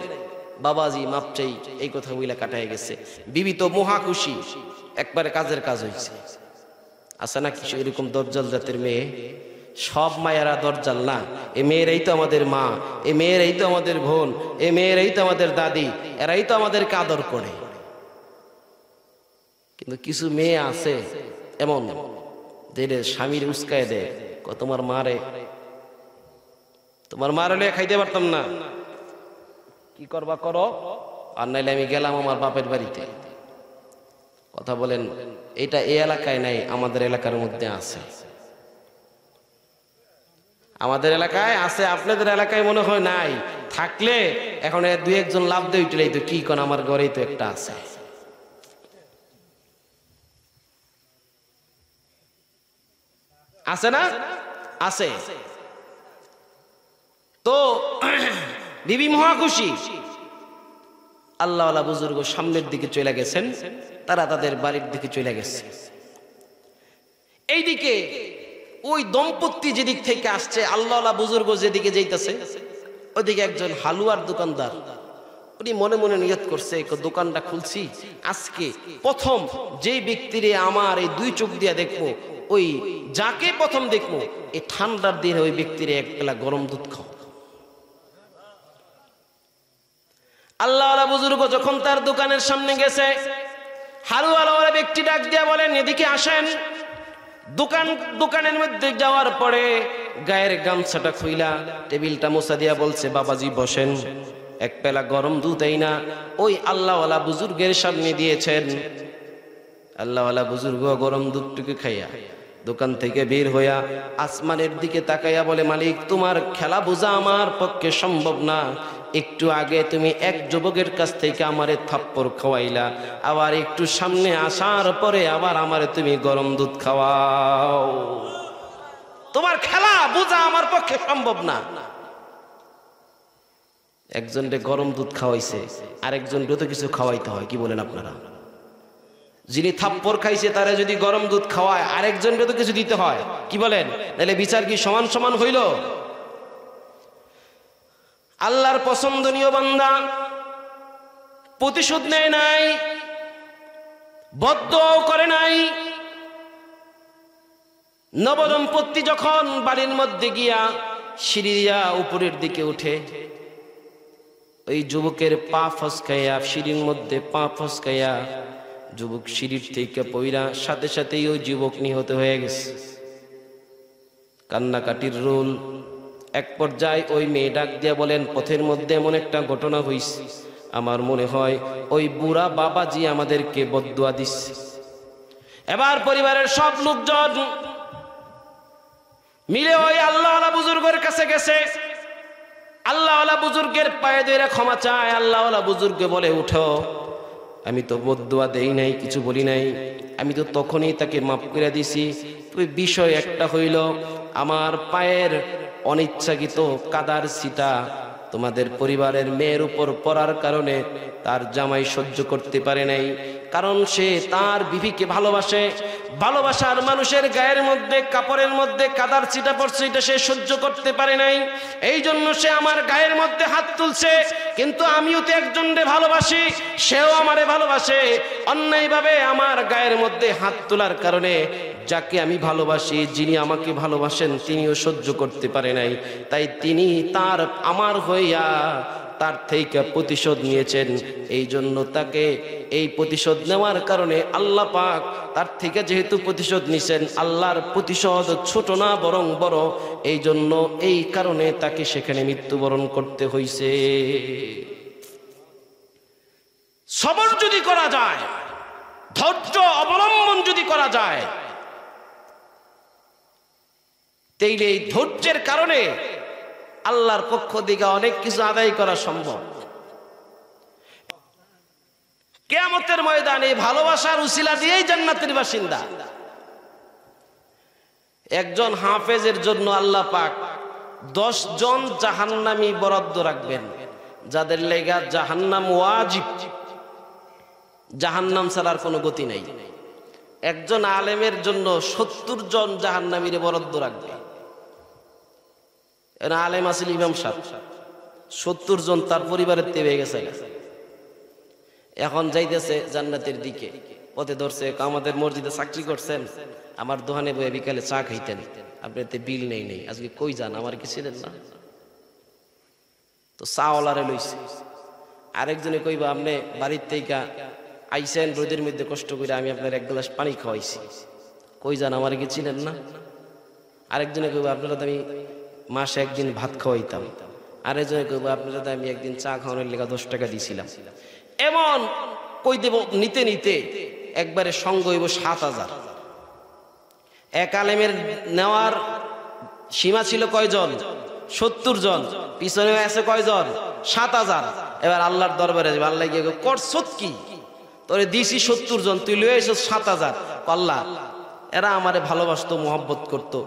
Speaker 1: বাবাজি মাপ চাই, এই কথা বইলা কাটাই গেছে। বিবি তো মহা খুশি, একবারে কাজের কাজ হয়েছে। আছে না কিছু এরকম দরজাল জাতের মেয়ে? সব মায়েরা দরজাল না। এ মেয়েরাই তো আমাদের মা, এ মেয়েরাই তো আমাদের বোন, এ মেয়েরাই তো আমাদের দাদি, এরাই তো আমাদেরকে আদর করে। কিন্তু কিছু মেয়ে আছে এমন, যে স্বামীর উস্কায় দেয়, তোমার মারে, তোমার মার হলে খাইতে পারতাম না, কি করবা করো, আর নাইলে আমি গেলাম আমার বাপের বাড়িতে। কথা বলেন, এটা এই এলাকায় নাই, আমাদের এলাকার মধ্যে আছে। আমাদের এলাকায় আছে, আপনাদের এলাকায় মনে হয় নাই। থাকলে এখন দুই একজন লাভ দিয়ে উঠলেই তো, কি কোন আমার ঘরেই তো একটা আছে। আছে না? আছে। তো বিবি মহা খুশি। আল্লাহওয়ালা বুজুর্গ সামনের দিকে চলে গেছেন, তারা তাদের বাড়ির দিকে চলে গেছে। এইদিকে ওই দম্পতি যেদিক থেকে আসছে, আল্লাহওয়ালা বুজুর্গ যেদিকে যাইতেছে, ওইদিকে একজন হালুয়ার দোকানদার, উনি মনে মনে নিয়ত করছে দোকানটা খুলছি, আজকে প্রথম যে ব্যক্তিরে আমার এই দুই চোখ দিয়া দেখবো, ওই যাকে প্রথম দেখবো এই ঠান্ডার দিনে ওই ব্যক্তিরে এক বেলা গরম দুধ খাও। আল্লাহওয়ালা বুজুর্গ যখন তার দোকানের সামনে গেছে, হালুয়ালা ব্যক্তি ডাক দিয়া বলেন, এদিকে আসেন। দোকানের মধ্যে যাওয়ার পরে গায়ের গামছাটা খুইলা টেবিলটা মোছা দিয়া বলছে, বাবাজি বসেন, এক পেলা গরম দুধ এই না ওই আল্লাহওয়ালা বুজুর্গের সামনে দিয়েছেন। আল্লাহওয়ালা বুজুর্গ গরম দুধটুকু খাইয়া দোকান থেকে বের হইয়া আসমানের দিকে তাকাইয়া বলে, মালিক তোমার খেলা বোঝা আমার পক্ষে সম্ভব না। একটু আগে তুমি এক যুবকের কাছ থেকে আমারে থাপ্পড় খাওয়াইলা, আবার একটু সামনে আসার পরে আবার আমারে তুমি গরম দুধ খাওয়াও। তোমার খেলা বোঝা আমার পক্ষে সম্ভব না। একজনকে গরম দুধ খাওয়াইছে, আরেকজনকে তো কিছু খাওয়াইতে হয়, কি বলেন আপনারা? যিনি থাপ্পড় খাইছে তারা যদি গরম দুধ খাওয়ায়, আরেকজনকে তো কিছু দিতে হয়, কি বলেন? তাহলে বিচার কি সমান সমান হইল? আল্লাহর পছন্দনীয় বান্দা প্রতিশোধ নেয় নাই, বদদুয়াও করে নাই। নবদম্পতি যখন বাড়ির মধ্যে গিয়া সিঁড়ি দিয়া উপরের দিকে উঠে, ওই যুবকের পা ফসকাইয়া, সিঁড়ির মধ্যে পা ফসকাইয়া যুবক সিঁড়ির থেকে পইরা সাথে সাথেই ওই যুবক নিহত হয়ে গেছে। কান্নাকাটির রোল। এক পর্যায়ে ওই মেয়ে ডাক দিয়া বলেন, পথের মধ্যে এমন একটা ঘটনা হইছে, আমার মনে হয় ওই বুড়া বাবাজি আমাদেরকে বদদুয়া দিচ্ছে। এবার পরিবারের সব লোকজন মিলে ওই আল্লাহওয়ালা বুজুর্গের কাছে গেছে। আল্লাহওয়ালা বুজুর্গের পায়ে ধরে ক্ষমা চায়। আল্লাহওয়ালা বুজুর্গ বলে, উঠো, আমি তো বদদুয়া দেই নাই, কিছু বলি নাই, আমি তো তখনই তাকে মাফ করে দিছি। ওই বিষয় একটা হইল, আমার পায়ের অনিচ্ছাকৃত কাদার ছিটা তোমাদের পরিবারের মেয়ের উপর পড়ার কারণে তার জামাই সহ্য করতে পারে নাই, কারণ সে তার বিবিকে ভালোবাসে। ভালোবাসার মানুষের গায়ের মধ্যে কাপড়ের মধ্যে কাদার ছিটা পড়ছে, এটা সে সহ্য করতে পারে নাই, এই জন্য সে আমার গায়ের মধ্যে হাত তুলছে। কিন্তু আমিও তো একজনকে ভালোবাসি, সেও আমারে ভালোবাসে। অন্যায়ভাবে আমার গায়ের মধ্যে হাত তোলার কারণে যাকে আমি ভালোবাসি, যিনি আমাকে ভালোবাসেন, তিনিও সহ্য করতে পারে নাই, তাই তিনি তার আমার হইয়া তার থেকে প্রতিশোধ নিয়েছেন। এই জন্য তাকে এই প্রতিশোধ নেওয়ার কারণে আল্লাহ পাক তার থেকে যেহেতু প্রতিশোধ নিছেন, আল্লাহর প্রতিশোধ ছোট না বরং বড়, এই জন্য এই কারণে তাকে সেখানে মৃত্যুবরণ করতে হইছে। সবর যদি করা যায়, ধৈর্য অবলম্বন যদি করা যায়, তাইলে এই ধৈর্যের কারণে আল্লাহর পক্ষ থেকে অনেক কিছু আদায় করা সম্ভব। কিয়ামতের ময়দানে ভালোবাসার উসিলা দিয়েই জান্নাতের বাসিন্দা। একজন হাফেজের জন্য আল্লাহ পাক 10 জন জাহান্নামী বরাদ্দ রাখবেন, যাদের লেগা জাহান্নাম ওয়াজিব, জাহান্নাম ছাড়ার কোনো গতি নাই। একজন আলেমের জন্য 70 জন জাহান্নামীর বরাদ্দ রাখবে। আলেম আসিল ইমাম সাহেব, 70 জন তার পরিবারের তেবে গেছে, এখন যাইতেছে জান্নাতের দিকে। পথে ধরছে, আমাদের মসজিদে চাকরি করছেন, আমার দোকানে বইয়ে বিকালে চা খাইতেন, আপনি এতে বিল নেই, আজকে কই যান, আমার কি ছিলেন না? তো চা ওলারে লইছে। আরেকজনে কইবা, আপনি বাড়ির থেকে আইসেন রোদের মধ্যে কষ্ট করে, আমি আপনার এক গ্লাস পানি খাওয়াইছি, কই যান, আমার কি ছিলেন না? আরেকজনে কইবা, আপনারা তো আমি মাসে একদিন ভাত খাওয়াইতাম। আরেকজনে কইবা, আপনারা তো আমি একদিন চা খাওয়ানোর লেগে 10 টাকা দিছিলাম। এমন কই দেব, নিতে নিতে একবারে সঙ্গ হইব 7000। এক আলেমের নেওয়ার সীমা ছিল কয়জন? 70 জন। পিছনে আছে কয়জন? 7000। এবার আল্লাহর দরবারে যাবে, আল্লাহ গিয়ে করছত কি, তোরে দিছি 70 জন, তুই লয়ে এসো 7000। আল্লাহ, এরা আমারে ভালোবাসতো, মোহাব্বত করতো,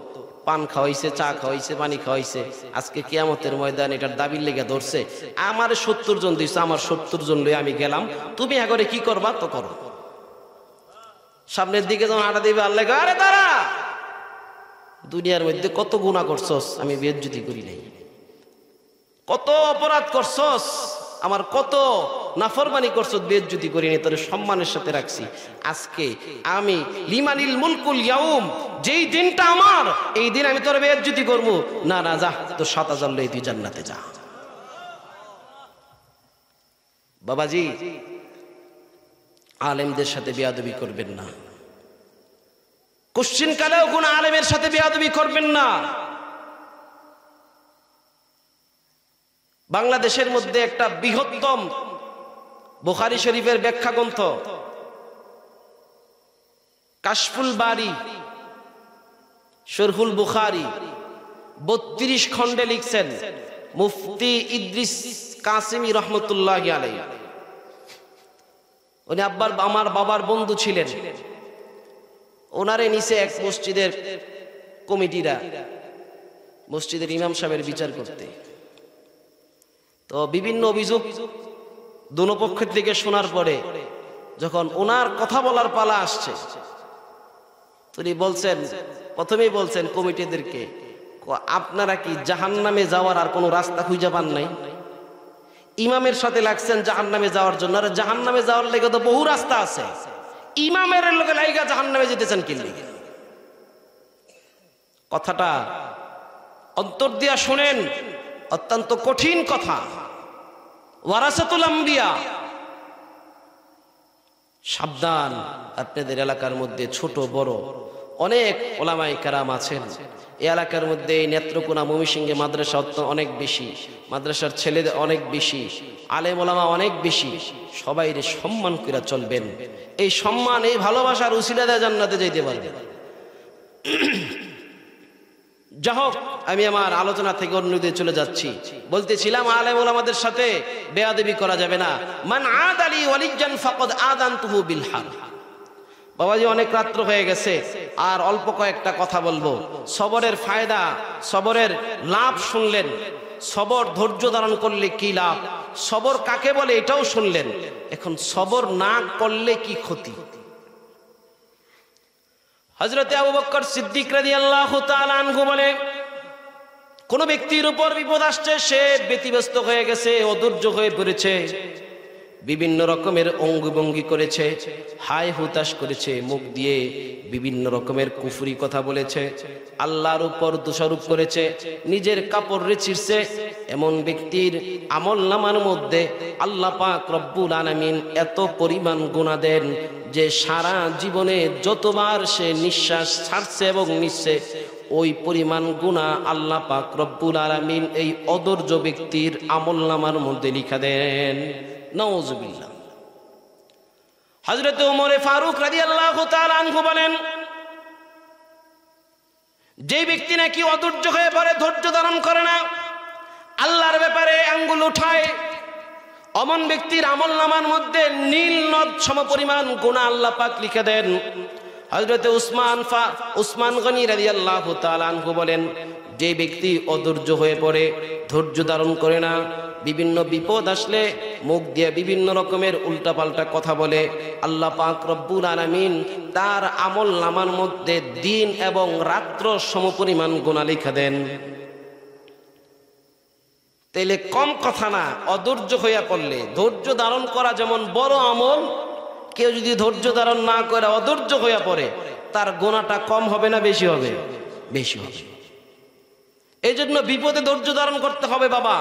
Speaker 1: পান খাওয়াইছে, চা খাওয়াইছে, পানি খাওয়াইছে, আজকে কিয়ামতের ময়দানে এটার দাবির লেগে ধরছে, আমারে 70 জন দিছে, আমার 70 জন লয়ে আমি গেলাম, তুমি এগরে কি করবা তো করো। সামনের দিকে যখন আটা দিবে, আল্লাহ আরে দাঁড়া, দুনিয়ার মধ্যে কত গুনাহ করছস, আমি বেইজ্জতি করি নাই। কত অপরাধ করছস, আমার কত নাফরমানি করছস, বেইজ্জতি করি নাই, তোর সম্মানের সাথে রাখছি। আজকে আমি লিমানিল মুলকুল ইয়াউম, যেই দিনটা আমার, এই দিন আমি তোর বেইজ্জতি করব না? না, যা, তোর 7000 লই তুই জান্নাতে যা। বাবাজি, আলেমদের সাথে বেয়াদবি করবেন না। কোশ্চিন কালেও কোন আলেমের সাথে বেয়াদবি করবেন না। বাংলাদেশের মধ্যে একটা বৃহত্তম বুখারী শরীফের ব্যাখ্যা গ্রন্থ কাশফুল বারি শরহুল বুখারী 32 খণ্ডে লিখছেন মুফতি ইদ্রিস কাসিমি রহমতুল্লাহি আলাইহি। উনি আমার বাবার বন্ধু ছিলেন। ওনারে নিচে এক মসজিদের কমিটিরা মসজিদের ইমাম সাহেবের বিচার করতে, তো বিভিন্ন অভিযোগ দোনো পক্ষের থেকে শোনার পরে যখন ওনার কথা বলার পালা আসছে, তিনি বলছেন, প্রথমেই বলছেন কমিটিদেরকে, আপনারা কি জাহান্নামে যাওয়ার আর কোনো রাস্তা খুঁজে পান নাই? ইমামের সাথে লাগছেন জাহান্নামে যাওয়ার জন্য, আর জাহান্নামে যাওয়ার লেগে তো বহু রাস্তা আছে, ইমামের লোকে লাইগা জাহান্নামে যেতেছেন কি লিগে? কথাটা অন্তর দিয়া শুনেন, অত্যন্ত কঠিন কথা। ওয়ারাসাতুল আম্বিয়া, সাবধান। আপনাদের এলাকার মধ্যে ছোট বড় অনেক ওলামায়ে কেরাম আছেন। এই এলাকার মধ্যে নেত্রকোনা ময়মনসিংহে মাদ্রাসা অনেক বেশি, মাদ্রাসার ছেলেদের অনেক বেশি, আলেম ওলামা অনেক বেশি। সবাই সম্মান করে চলবেন। এই সম্মান, এই ভালোবাসার উসিলা দিয়ে জান্নাতে যাইতে পারবেন। যাই হোক, আমি আমার আলোচনা থেকে অন্য দিকে চলে যাচ্ছি। বলতেছিলাম আলেম ওলামাদের সাথে বেয়াদবি করা যাবে না। মান আদালি ওয়ালিজান ফাকাদ আযানতুহু বিল হারব। বাবাজি, অনেক রাত্র হয়ে গেছে, আর অল্প কয়েকটা কথা বলবো। সবরের ফায়দা, সবরের লাভ শুনলেন। সবর, ধৈর্য ধারণ করলে কি লাভ, সবর কাকে বলে এটাও শুনলেন। এখন সবর না করলে কি ক্ষতি? হযরতে আবু বকর সিদ্দিক রাদিয়াল্লাহু তাআলা আনহু বলে, কোন ব্যক্তির উপর বিপদ আসছে, সে ব্যতিব্যস্ত হয়ে গেছে, অধৈর্য হয়ে পড়েছে, বিভিন্ন রকমের অঙ্গভঙ্গি করেছে, হায় হুতাশ করেছে, মুখ দিয়ে বিভিন্ন রকমের কুফরি কথা বলেছে, আল্লাহর উপর দোষারোপ করেছে, নিজের কাপড় ছিঁড়ছে, এমন ব্যক্তির আমলনামার মধ্যে আল্লাহ পাক রব্বুল আলামিন এত পরিমাণ গুনাহ দেন যে সারা জীবনে যতবার সে নিঃশ্বাস ছাড়ছে এবং নিচ্ছে, ওই পরিমাণ গুনাহ আল্লাহ পাক রব্বুল আলামিন এই অধৈর্য ব্যক্তির আমলনামার মধ্যে লিখা দেন। নাউযুবিল্লাহ। হযরত ওমর ফারুক রাদিয়াল্লাহু তাআলা আনহু বলেন, যে ব্যক্তি নাকি অধৈর্য হয়ে পড়ে, ধৈর্য ধারণ করে না, আল্লাহর ব্যাপারে আঙ্গুল উঠায়, অমন ব্যক্তির আমলনামার মধ্যে নীল নদ সমপরিমাণ গুনাহ আল্লাহ পাক লিখে দেন। হযরত উসমান গনি রাদিয়াল্লাহু তাআলা আনহু বলেন, যে ব্যক্তি অধৈর্য হয়ে পড়ে, ধৈর্য ধারণ করে না, বিভিন্ন বিপদ আসলে মুখ দিয়ে বিভিন্ন রকমের উল্টাপাল্টা কথা বলে, আল্লাহ পাক রব্বুল আলামিন তার আমলনামার মধ্যে দিন এবং রাত্র সমপরিমাণ গুনাহ লিখে দেন। তাইলে কম কথা না, অধৈর্য হইয়া পড়লে ধৈর্য ধারণ করা যেমন বড় আমল, কেউ যদি ধৈর্য ধারণ না করে অধৈর্য হইয়া পড়ে, তার গুনাহটা কম হবে না বেশি হবে? বেশি হবে। এই জন্য বিপদে ধৈর্য ধারণ করতে হবে বাবা।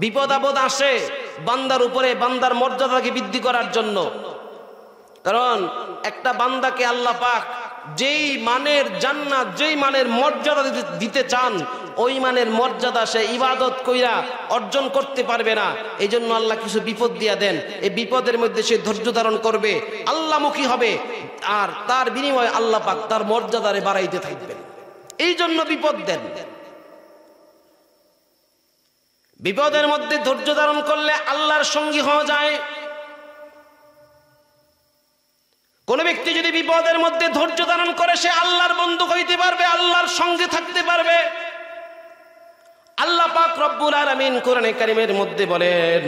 Speaker 1: বিপদ আপদ আসে বান্দার উপরে, বান্দার মর্যাদাকে বৃদ্ধি করার জন্য। কারণ একটা বান্দাকে আল্লাহ পাক যেই মানের জান্নাত, যেই মানের মর্যাদা দিতে চান, ওই মানের মর্যাদা সে ইবাদত কইরা অর্জন করতে পারবে না। এই জন্য আল্লাহ কিছু বিপদ দিয়া দেন। এই বিপদের মধ্যে সে ধৈর্য ধারণ করবে, আল্লাহমুখী হবে, আর তার বিনিময়ে আল্লাহ পাক তার মর্যাদারে বাড়াইতে থাকবেন। এই জন্য বিপদ দেন। বিপদের মধ্যে ধৈর্য ধারণ করলে আল্লাহর সঙ্গী হওয়া যায়। কোন ব্যক্তি যদি বিপদের মধ্যে ধৈর্য ধারণ করে, সে আল্লাহর বন্ধু হইতে পারবে, আল্লাহর সঙ্গে থাকতে পারবে। আল্লাহ পাক রব্বুল আলামিন কোরআনে কারীমের মধ্যে বলেন,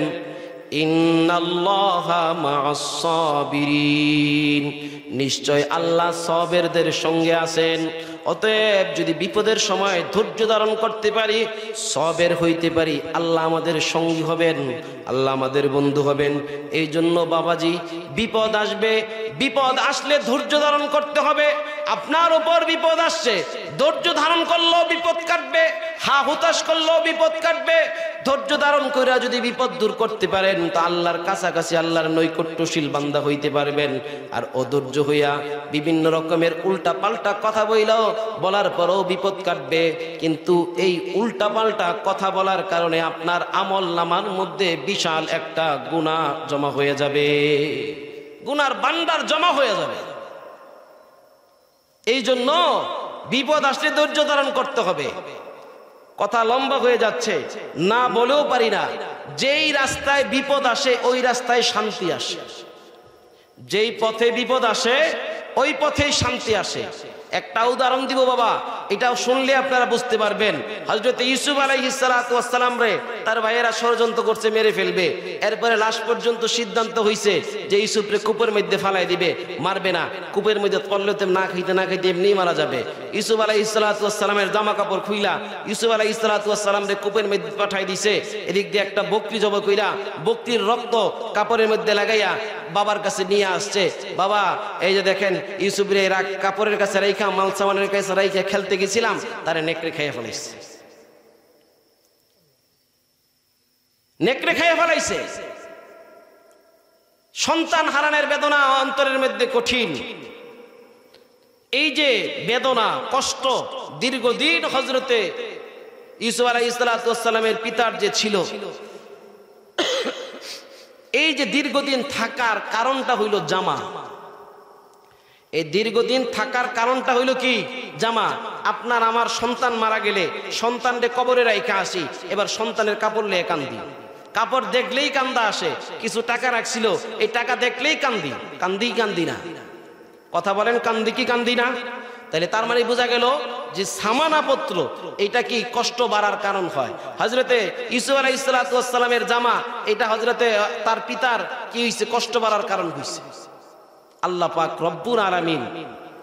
Speaker 1: ইন্নাল্লাহা মা'আস সাবিরিন, নিশ্চয় আল্লাহ সাবিরদের সঙ্গে আছেন। অতএব যদি বিপদের সময় ধৈর্য ধারণ করতে পারি, সবের হইতে পারি, আল্লাহ আমাদের সঙ্গী হবেন, আল্লাহ আমাদের বন্ধু হবেন। এই জন্য বাবাজি, বিপদ আসবে, বিপদ আসলে ধৈর্য ধারণ করতে হবে। আপনার উপর বিপদ আসছে, ধৈর্য ধারণ করলেও বিপদ কাটবে, হা হুতাশ করলেও বিপদ কাটবে। ধৈর্য ধারণ করে যদি বিপদ দূর করতে পারেন তা আল্লাহর কাছাকাছি, আল্লাহর নৈকট্যশীল বান্দা হইতে পারবেন। আর অধৈর্য হইয়া বিভিন্ন রকমের উল্টা পাল্টা কথা বলার পরেও বিপদ কাটবে। কিন্তু এই উল্টা পাল্টা কথা বলার কারণে আপনার আমল নামার মধ্যে বিশাল একটা গুনাহ জমা হয়ে যাবে, গুনার ভান্ডার জমা হয়ে যাবে। এই জন্য বিপদ আসলে ধৈর্য ধারণ করতে হবে। কথা লম্বা হয়ে যাচ্ছে, না বলেও পারি না। যেই রাস্তায় বিপদ আসে ওই রাস্তায় শান্তি আসে, যেই পথে বিপদ আসে ওই পথেই শান্তি আসে। একটা উদাহরণ দিব বাবা, এটাও শুনলে আপনারা বুঝতে পারবেন। হযরত ইউসুফ আলাইহিস সালাতু ওয়াস সালাম রে তার ভাইয়েরা ষড়যন্ত্র করছে, মেরে ফেলবে। এরপরে লাশ পর্যন্ত সিদ্ধান্ত হইছে যে ইউসুফ রে কূপের মধ্যে ফালাই দিবে, মারবে না। কূপের মধ্যে পড়লে তো না খাইতে এমনি মারা যাবে। ইউসুফ আলাইহিস সালাতু ওয়াস সালামের জামা কাপড় খুইলা ইউসুফ আলাইহিস সালাতু ওয়াস সালাম রে কূপের মধ্যে পাঠাই দিছে। এদিক দিয়ে একটা বকরি জবাই কইরা বকরির রক্ত কাপড়ের মধ্যে লাগাইয়া বাবার কাছে নিয়ে আসছে। বাবা, এই যে দেখেন ইউসুফ রে কাপড়ের কাছে রাইখা, মাল সামানের কাছে রাইখা খেলতে গেছিলাম, তারে নেকড়ে খাইয়া ফেলাইছে, নেকড়ে খাইয়া ফেলাইছে। সন্তান হারানোর বেদনা অন্তরের মধ্যে কঠিন। এই যে বেদনা, কষ্ট দীর্ঘদিন হযরতে ইউসুফ আলাইহিস সালাতু ওয়াস সালামের পিতার যে ছিল, এই যে দীর্ঘদিন থাকার কারণটা হইল জামা। এই দীর্ঘদিন থাকার কারণটা হইল কি? জামা। আপনার আমার সন্তান মারা গেলে সন্তানকে কবরে রাইখা আসি, এবার সন্তানের কাপড় লিয়ে কান্দি, কাপড় দেখলেই কান্দা আসে। কিছু টাকা রাখছিল, এই টাকা দেখলেই কান্দি না। কথা বলেন, কান্দি কি কান্দি না? তাহলে তার মানে বোঝা গেল যে সামানাপত্র এটা কি কষ্ট বাড়ার কারণ হয়। হযরতে ইউসুফ আলাইহিস সালাতু ওয়াস সালামের জামা, এটা হযরতে তার পিতার কি হইছে? কষ্ট বাড়ার কারণ হইছে। আল্লাহ পাক রব্বুল আলামিন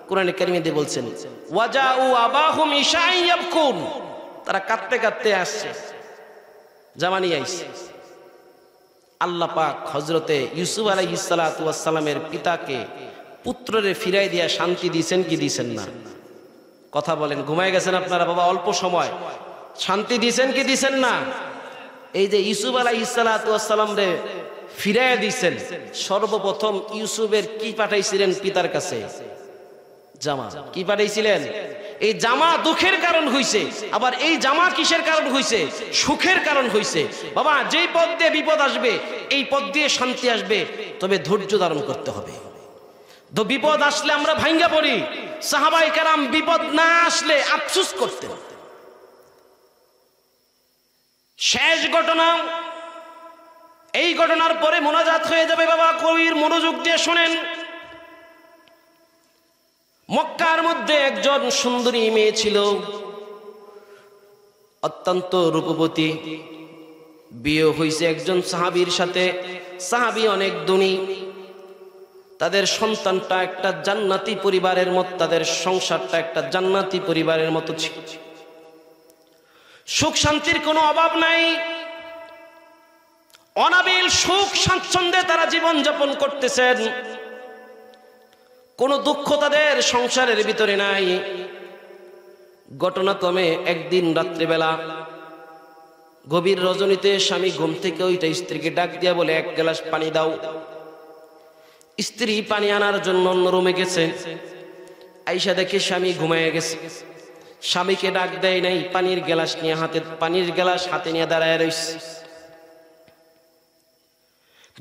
Speaker 1: কোরআনে কারিমে বলছেন, ওয়াজাউ আবাহুম ইশাআন ইয়াবকুন, তারা কাঁদতে কাঁদতে আসছে, জামা নিয়ে আইছে। আল্লাহ পাক হযরতে ইউসুফ আলাইহিস সালাতু ওয়াস সালামের পিতাকে পুত্ররে ফিরাই দিয়া শান্তি দিয়েছেন কি দিয়েছেন না? কথা বলেন, ঘুমায় গেছেন আপনারা বাবা? অল্প সময় শান্তি দিয়েছেন কি দিয়েছেন না? এই যে ইউসুফ আলাইহিস সালাতু ওয়াস সালাম রে ফিরাইয়া দিয়েছেন, সর্বপ্রথম ইউসুফের কি পাঠাইছিলেন পিতার কাছে? জামা। কি পাঠাইছিলেন? এই জামা দুঃখের কারণ হইছে। আবার এই জামা কিসের কারণ হইছে? সুখের কারণ হইছে। বাবা, যেই পথ দিয়ে বিপদ আসবে এই পথ দিয়ে শান্তি আসবে, তবে ধৈর্য ধারণ করতে হবে। তো বিপদ আসলে আমরা ভাঙ্গা পড়ি। সাহাবায়ে কেরাম বিপদ না আসলে আফসোস করতেন। শেষ ঘটনা, এই ঘটনার পরে মোনাজাত হয়ে যাবে বাবা, কবির মনোযোগ দিয়ে শোনেন। মক্কার মধ্যে একজন সুন্দরী মেয়ে ছিল, অত্যন্ত রূপবতী। বিয়ে হয়েছে একজন সাহাবীর সাথে। সাহাবী অনেক ধনী, তাদের সন্তানটা একটা জান্নাতি পরিবারের মতো, তাদের সংসারটা একটা জান্নাতি পরিবারের মতো ছিল। সুখ শান্তির কোনো অভাব নাই, অনাবিল সুখ স্বাচ্ছন্দ্যে তারা জীবন যাপন করতেছেন। কোনো দুঃখ তাদের সংসারের ভিতরে নাই। ঘটনাক্রমে একদিন রাত্রিবেলা গভীর রজনীতে স্বামী ঘুম থেকে ওইটা স্ত্রীকে ডাক দিয়া বলে, এক গ্লাস পানি দাও। স্ত্রী পানি আনার জন্য অন্য রুমে গেছে। আইসা দেখে স্বামী ঘুমায় গেছে। স্বামীকে ডাক দেয় নাই, পানির গ্লাস হাতে নিয়ে দাঁড়ায় রইছে।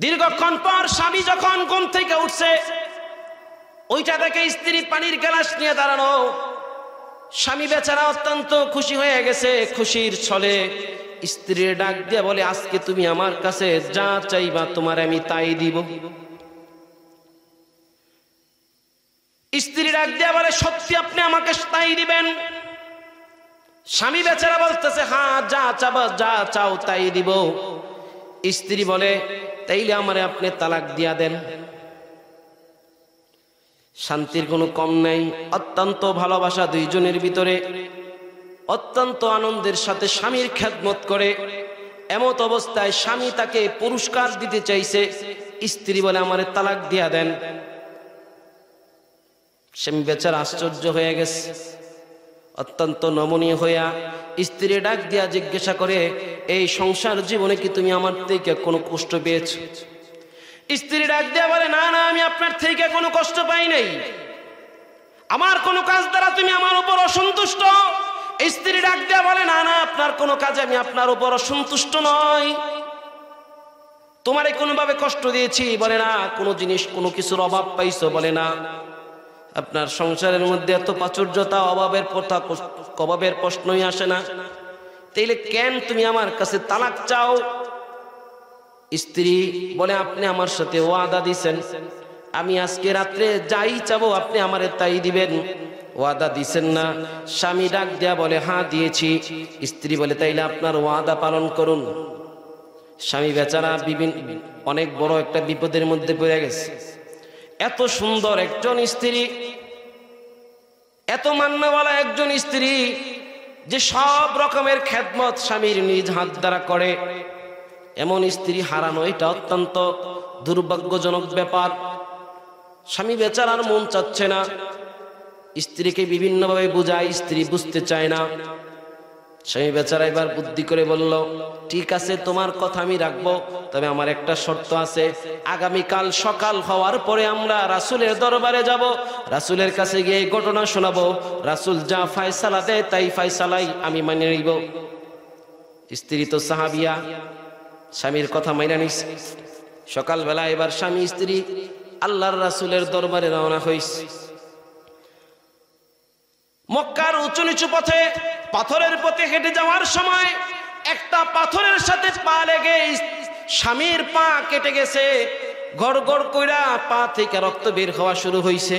Speaker 1: দীর্ঘক্ষণ পর স্বামী যখন ঘুম থেকে উঠছে, ওইটা দেখে স্ত্রী পানির গ্লাস নিয়ে দাঁড়ানো। স্বামী বেচারা অত্যন্ত খুশি হয়ে গেছে। খুশির ছলে স্ত্রীর ডাক দিয়া বলে, আজকে তুমি আমার কাছে যা চাইবা তোমার আমি তাই দিব। স্ত্রী ডাক দিয়া বলে, সত্যি আপনি আমাকে তাই দিবেন? স্বামী বেচারা বলতেছে, হ্যাঁ, যা চাবা, যা চাও তাই দিব। স্ত্রী বলে, তাইলে আমারে আপনি তালাক দিয়া দেন। শান্তির কোনো কম নাই। অত্যন্ত ভালোবাসা দুইজনের ভিতরে, অত্যন্ত আনন্দের সাথে স্বামীর খেদমত করে। এমত অবস্থায় স্বামী তাকে পুরস্কার দিতে চাইছে, স্ত্রী বলে আমারে তালাক দিয়া দেন। স্বামী বেচারা আশ্চর্য হয়ে গেছে, অত্যন্ত নমনীয় হইয়া স্ত্রী ডাক দিয়া জিজ্ঞাসা করে, এই সংসার জীবনে কি তুমি আমার থেকে কোনো কষ্ট পেয়েছো? স্ত্রী ডাক দিয়া বলে, না না, আমি আপনার থেকে কোনো কষ্ট পাই নাই, আমার কোনো কাজ দ্বারা তুমি আমার উপর অসন্তুষ্ট। স্ত্রী ডাক দিয়া বলে, না না, আপনার কোনো কাজে আমি আপনার উপর অসন্তুষ্ট নই, তোমারে কোনোভাবে কষ্ট দিয়েছি? বলে না। কোনো জিনিস কোনো কিছুর অভাব পাইছো? বলে না। আপনার সংসারের মধ্যে এত প্রাচুর্যতা, অভাবের প্রশ্নই আসে না, তাইলে কেন তুমি আমার কাছে তালাক চাও? স্ত্রী বলে, আপনি আমার সাথে ওয়াদা দিছেন, আমি আজকে রাত্রে যাই চাবো আপনি আমারে তাই দিবেন, ওয়াদা দিছেন না? স্বামী ডাক দেয়া বলে, হ্যাঁ দিয়েছি। স্ত্রী বলে, তাইলে আপনার ওয়াদা পালন করুন। স্বামী বেচারা অনেক বড় একটা বিপদের মধ্যে পড়ে গেছে। এত সুন্দর একজন স্ত্রী, এত মান্যওয়ালা একজন স্ত্রী, যে সব রকমের খেদমত স্বামীর নিজ হাত দ্বারা করে, এমন স্ত্রী হারানো এটা অত্যন্ত দুর্ভাগ্যজনক ব্যাপার। স্বামী বেচারার মন চাচ্ছে না, স্ত্রীকে বিভিন্নভাবে বুঝায়, স্ত্রী বুঝতে চায় না। স্বামী বেচারা এবার বুদ্ধি করে বলল, ঠিক আছে, তোমার কথা আমি রাখবো, তবে আমার একটা শর্ত আছে। আগামীকাল সকাল হওয়ার পরে আমরা রাসূলের দরবারে যাব, রাসূলের কাছে গিয়ে এই ঘটনা শোনাবো, রাসূল যা ফয়সালা দেয় তাই ফয়সালাই আমি মেনে নিব। স্ত্রী তো সাহাবিয়া, স্বামীর কথা মাইনা নিছে। সকালবেলা এবার স্বামী স্ত্রী আল্লাহর রাসূলের দরবারে রওনা হইছে। মক্কার উঁচু নিচু পথে, পাথরের পথে হেঁটে যাওয়ার সময় একটা পাথরের সাথে পা লেগে স্বামীর পা কেটে গেছে। গড় গড় কইরা পা থেকে রক্ত বের হওয়া শুরু হইছে।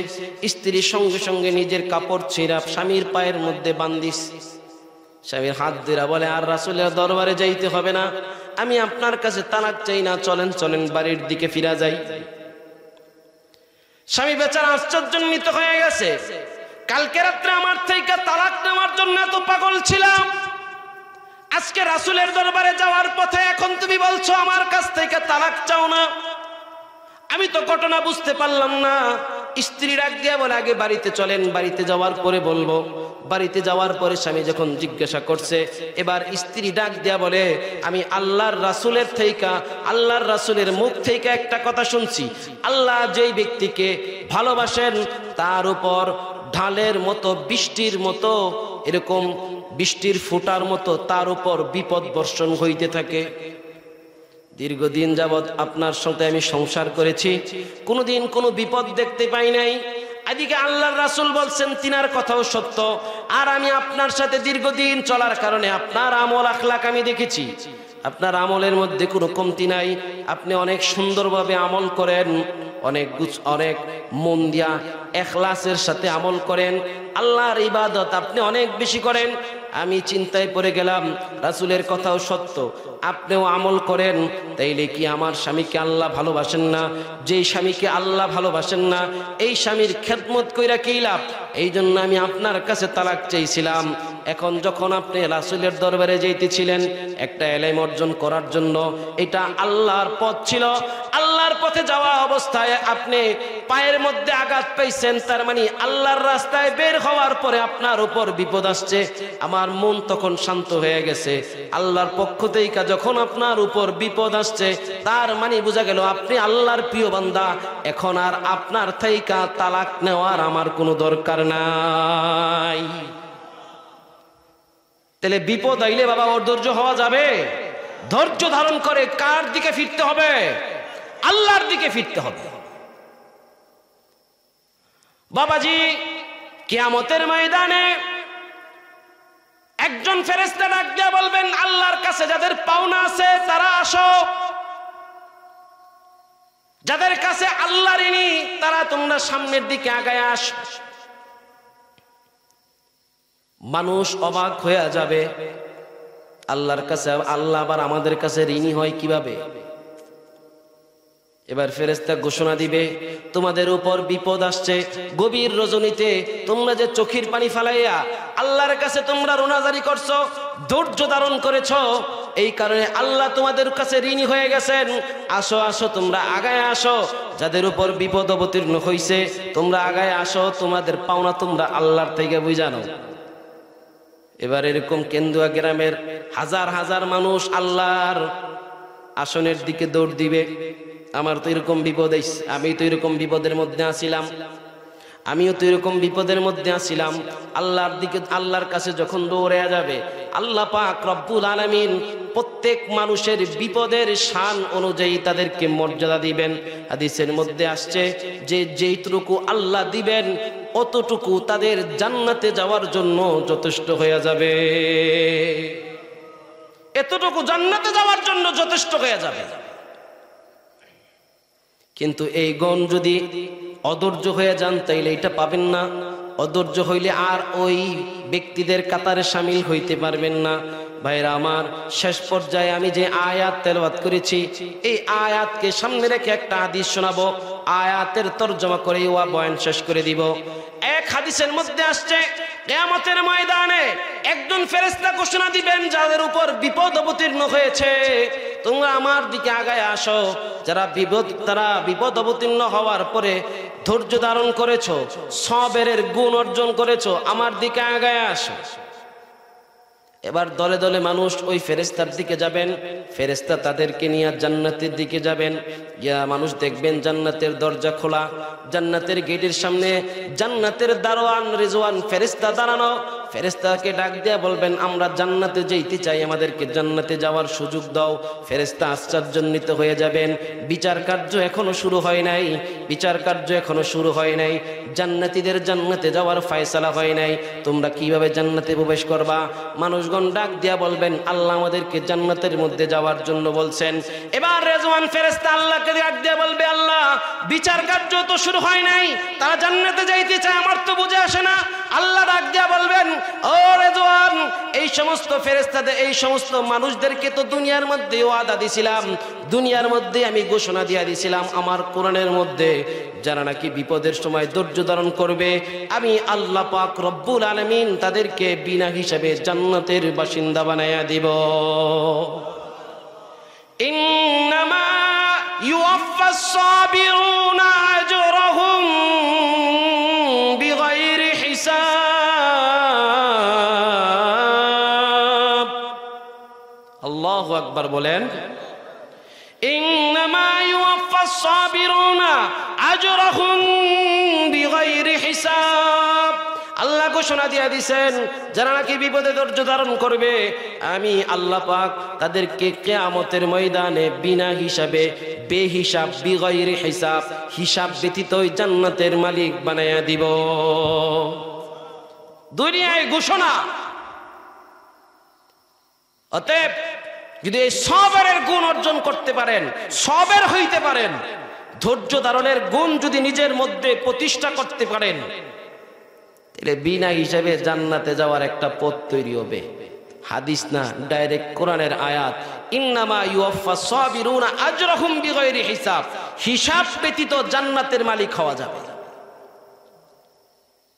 Speaker 1: স্ত্রী সঙ্গে সঙ্গে নিজের কাপড় ছিঁড়া স্বামীর পায়ের মধ্যে বান্ধিস। স্বামীর হাত ধরে বলে, আর রাসূলের দরবারে যাইতে হবে না, আমি আপনার কাছে তালাক চাই না, চলেন চলেন বাড়ির দিকে ফিরা যাই। স্বামী বেচারা আশ্চর্যান্বিত হয়ে গেছে, কালকে রাত্রে আমার থেকে তালাক নেওয়ার জন্য এত পাগল ছিলাম, আজকে রাসূলের দরবারে যাওয়ার পথে এখন তুমি বলছো আমার কাছ থেকে তালাক চাও না, আমি তো ঘটনা বুঝতে পারলাম না। স্ত্রী ডাক দিয়া বলে, আগে বাড়িতে চলেন, বাড়িতে যাওয়ার পরে বলবো। বাড়িতে যাওয়ার পরে স্বামী যখন জিজ্ঞাসা করছে, এবার স্ত্রী ডাক দিয়া বলে, আমি আল্লাহর রাসূলের থেকে, আল্লাহর রাসূলের মুখ থেকে একটা কথা শুনছি, আল্লাহ যেই ব্যক্তিকে ভালোবাসেন তার উপর ঢালের মতো, বৃষ্টির মতো, এরকম বৃষ্টির ফোঁটার মতো তার উপর বিপদ বর্ষণ হইতে থাকে। দীর্ঘদিন যাবৎ আপনার সাথে আমি সংসার করেছি, কোনোদিন কোনো বিপদ দেখতে পাই নাই। এদিকে আল্লাহর রাসূল বলছেন তিনার কথাও সত্য, আর আমি আপনার সাথে দীর্ঘদিন চলার কারণে আপনার আমল আখলাক আমি দেখেছি, আপনার আমলের মধ্যে কোনো কমতি নাই, আপনি অনেক সুন্দরভাবে আমল করেন, অনেক মন দিয়া ইখলাসের সাথে আমল করেন, আল্লাহর ইবাদত আপনি অনেক বেশি করেন। আমি চিন্তায় পড়ে গেলাম, রাসূলের কথাও সত্য, আপনিও আমল করেন, তাইলে কি আমার স্বামীকে আল্লাহ ভালোবাসেন না? যেই স্বামীকে আল্লাহ ভালোবাসেন না, এই স্বামীর খেদমত কইরা কি লাভ? এই জন্য আমি আপনার কাছে তালাক চাইছিলাম। এখন যখন আপনি রাসূলের দরবারে যাইতেছিলেন একটা ইলম অর্জন করার জন্য, এটা আল্লাহর পথ ছিল, আল্লাহর পথে যাওয়া অবস্থায় আপনি পায়ের মধ্যে আঘাত পাইছেন, তার মানে আল্লাহর রাস্তায় বের হওয়ার পরে আপনার উপর বিপদ আসছে। আমার মন তখন শান্ত হয়ে গেছে, আল্লাহর পক্ষ থেকে যখন আপনার উপর বিপদ আসছে, তার মানে বোঝা গেল আপনি আল্লাহর প্রিয় বান্দা, এখন আর আপনার থেকে তালাক নেওয়ার আমার কোনো দরকার নাই। তাহলে বিপদ আইলে বাবা অধৈর্য হওয়া যাবে? ধৈর্য ধারণ করে কার দিকে ফিরতে হবে? আল্লাহর দিকে ফিরতে হবে। বাবাজি, কিয়ামতের ময়দানে একজন ফেরেশতা ডাক দিয়ে বলবেন, আল্লাহর কাছে যাদের পাওনা আছে তারা আসো, যাদের কাছে আল্লাহর ঋণী তারা তোমরা সামনের দিকে আগায় আসো। মানুষ অবাক হয়ে যাবে, আল্লাহর কাছে, আল্লাহ আবার আমাদের কাছে ঋণী হয় কিভাবে? এবার ফেরেশতা ঘোষণা দিবে, তোমাদের উপর বিপদ আসছে। গভীর রজনীতে তোমরা যে চোখের পানি ফালাইয়া আল্লাহর কাছে তোমরা রোনাজারি করছো, ধৈর্য ধারণ করেছো, এই কারণে আল্লাহ তোমাদের কাছে ঋণী হয়ে গেছেন। আসো আসো, তোমরা আগায় আসো। যাদের উপর বিপদ অবতীর্ণ হইছে তোমরা আগায় আসো, তোমাদের পাওনা তোমরা আল্লাহর থেকে বুঝানো। এবার এরকম কেন্দুয়া গ্রামের হাজার হাজার মানুষ আল্লাহর আসনের দিকে দৌড় দিবে। আমার তো এরকম বিপদ, আমি তো এরকম বিপদের মধ্যে আছিলাম, আমিও তো এরকম বিপদের মধ্যে আছিলাম। আল্লাহর দিকে, আল্লাহর কাছে যখন দৌড়ে যাবে, আল্লাহ পাক রব্বুল আলামিন প্রত্যেক মানুষের বিপদের শান অনুযায়ী তাদেরকে মর্যাদা দিবেন। হাদিসের মধ্যে আসছে যে যেইটুকু আল্লাহ দিবেন অতটুকু তাদের জান্নাতে যাওয়ার জন্য যথেষ্ট হয়ে যাবে। এতটুকু জান্নাতে যাওয়ার জন্য যথেষ্ট হয়ে যাবে। কিন্তু এই গণ যদি অধৈর্য হয়ে যান তাইলে এটা পাবেন না। অধৈর্য হইলে আর ওই ব্যক্তিদের কাতারে শামিল হইতে পারবেন না। ভাইরা আমার, শেষ পর্যায়ে আমি যে আয়াত তেলাওয়াত করেছি, এই আয়াতকে সামনে রেখে একটা হাদিস শোনাবো। আয়াতের তরজমা করে ওয়া বয়ান শেষ করে দিব। এক হাদিসের মধ্যে আসছে, কিয়ামতের ময়দানে একজন ফেরেশতা ঘোষণা দিবেন, যাদের উপর বিপদ অবতীর্ণ হয়েছে তোমরা আমার দিকে আগায় আসো। যারা বিপদ অবতীর্ণ হওয়ার পরে ধৈর্য ধারণ করেছো, সবরের গুণ অর্জন করেছো, আমার দিকে আগায় আসো। এবার দলে দলে মানুষ ওই ফেরেশতার দিকে যাবেন। ফেরেশতা তাদেরকে নিয়ে জান্নাতের দিকে যাবেন। গিয়া মানুষ দেখবেন জান্নাতের দরজা খোলা, জান্নাতের গেটের সামনে জান্নাতের দারোয়ান রিজওয়ান ফেরেশতা দাঁড়ানো। ফেরেশতাকে ডাক দিয়ে বলবেন, আমরা জান্নাতে যেতে চাই, আমাদেরকে জান্নাতে যাওয়ার সুযোগ দাও। ফেরেশতা আশ্চর্যান্বিত হয়ে যাবেন। বিচার কার্য এখনো শুরু হয় নাই, বিচার কার্য এখনো শুরু হয় নাই। জান্নাতীদের জান্নাতে যাওয়ার ফয়সালা হয় নাই। তোমরা কিভাবে জান্নাতে প্রবেশ করবা? মানুষগণ ডাক দিয়া বলবেন, আল্লাহ আমাদেরকে জান্নাতের মধ্যে যাওয়ার জন্য বলছেন। এবার রেজওয়ান ফেরেশতা আল্লাহকে ডাক দিয়া বলবে, আল্লাহ বিচার কার্য তো শুরু হয় নাই, তারা জান্নাতে যাইতে চায়, আমার তো বুঝে আসে না। আল্লাহ ডাক দিয়া বলবেন, ও রেজওয়ান, এই সমস্ত ফেরেশতাদের, এই সমস্ত মানুষদেরকে তো দুনিয়ার মধ্যে ওয়াদা দিছিলাম, দুনিয়ার মধ্যে আমি ঘোষণা দিয়া দিছিলাম আমার কোরআনের মধ্যে, যারা নাকি বিপদের সময় ধৈর্য ধারণ করবে আমি আল্লাহ পাক রব্বুল আলামিন তাদেরকে বিনা হিসাবে জান্নাতের বাসিন্দা বানায়া দিব। ইন্নামা ইউওয়াফাস সাবিরুনা আজরাহুম বিগাইরি হিসাব। আল্লাহু আকবার বলেন। ইন্নামা ইউওয়াফাস সাবিরুনা আজরাহুম বিগাইরি হিসাব। আল্লাহ ঘোষণা দিয়ে দিয়েছেন, যারা নাকি বিপদে ধৈর্য ধারণ করবে আমি আল্লাহ পাক তাদেরকে কিয়ামতের ময়দানে বিনা হিসাবে, বেহিসাব, বিগাইরি হিসাব, হিসাব ব্যতীতই জান্নাতের মালিক বানায়া দিব। দুনিয়ায় ঘোষণা। অতএব যদি এই সবরের গুণ অর্জন করতে পারেন, সবের হইতে পারেন, ধৈর্য ধারণের গুণ যদি নিজের মধ্যে প্রতিষ্ঠা করতে পারেন, তাহলে বিনা হিসাবে জান্নাতে যাওয়ার একটা পথ তৈরি হবে। হাদিস না, ডাইরেক্ট কোরআনের আয়াত। ইন্নামা ইউওয়াফাস সাবিরুনা আজরাহুম বিগাইরি হিসাব। হিসাব ব্যতীত জান্নাতের মালিক হওয়া যাবে।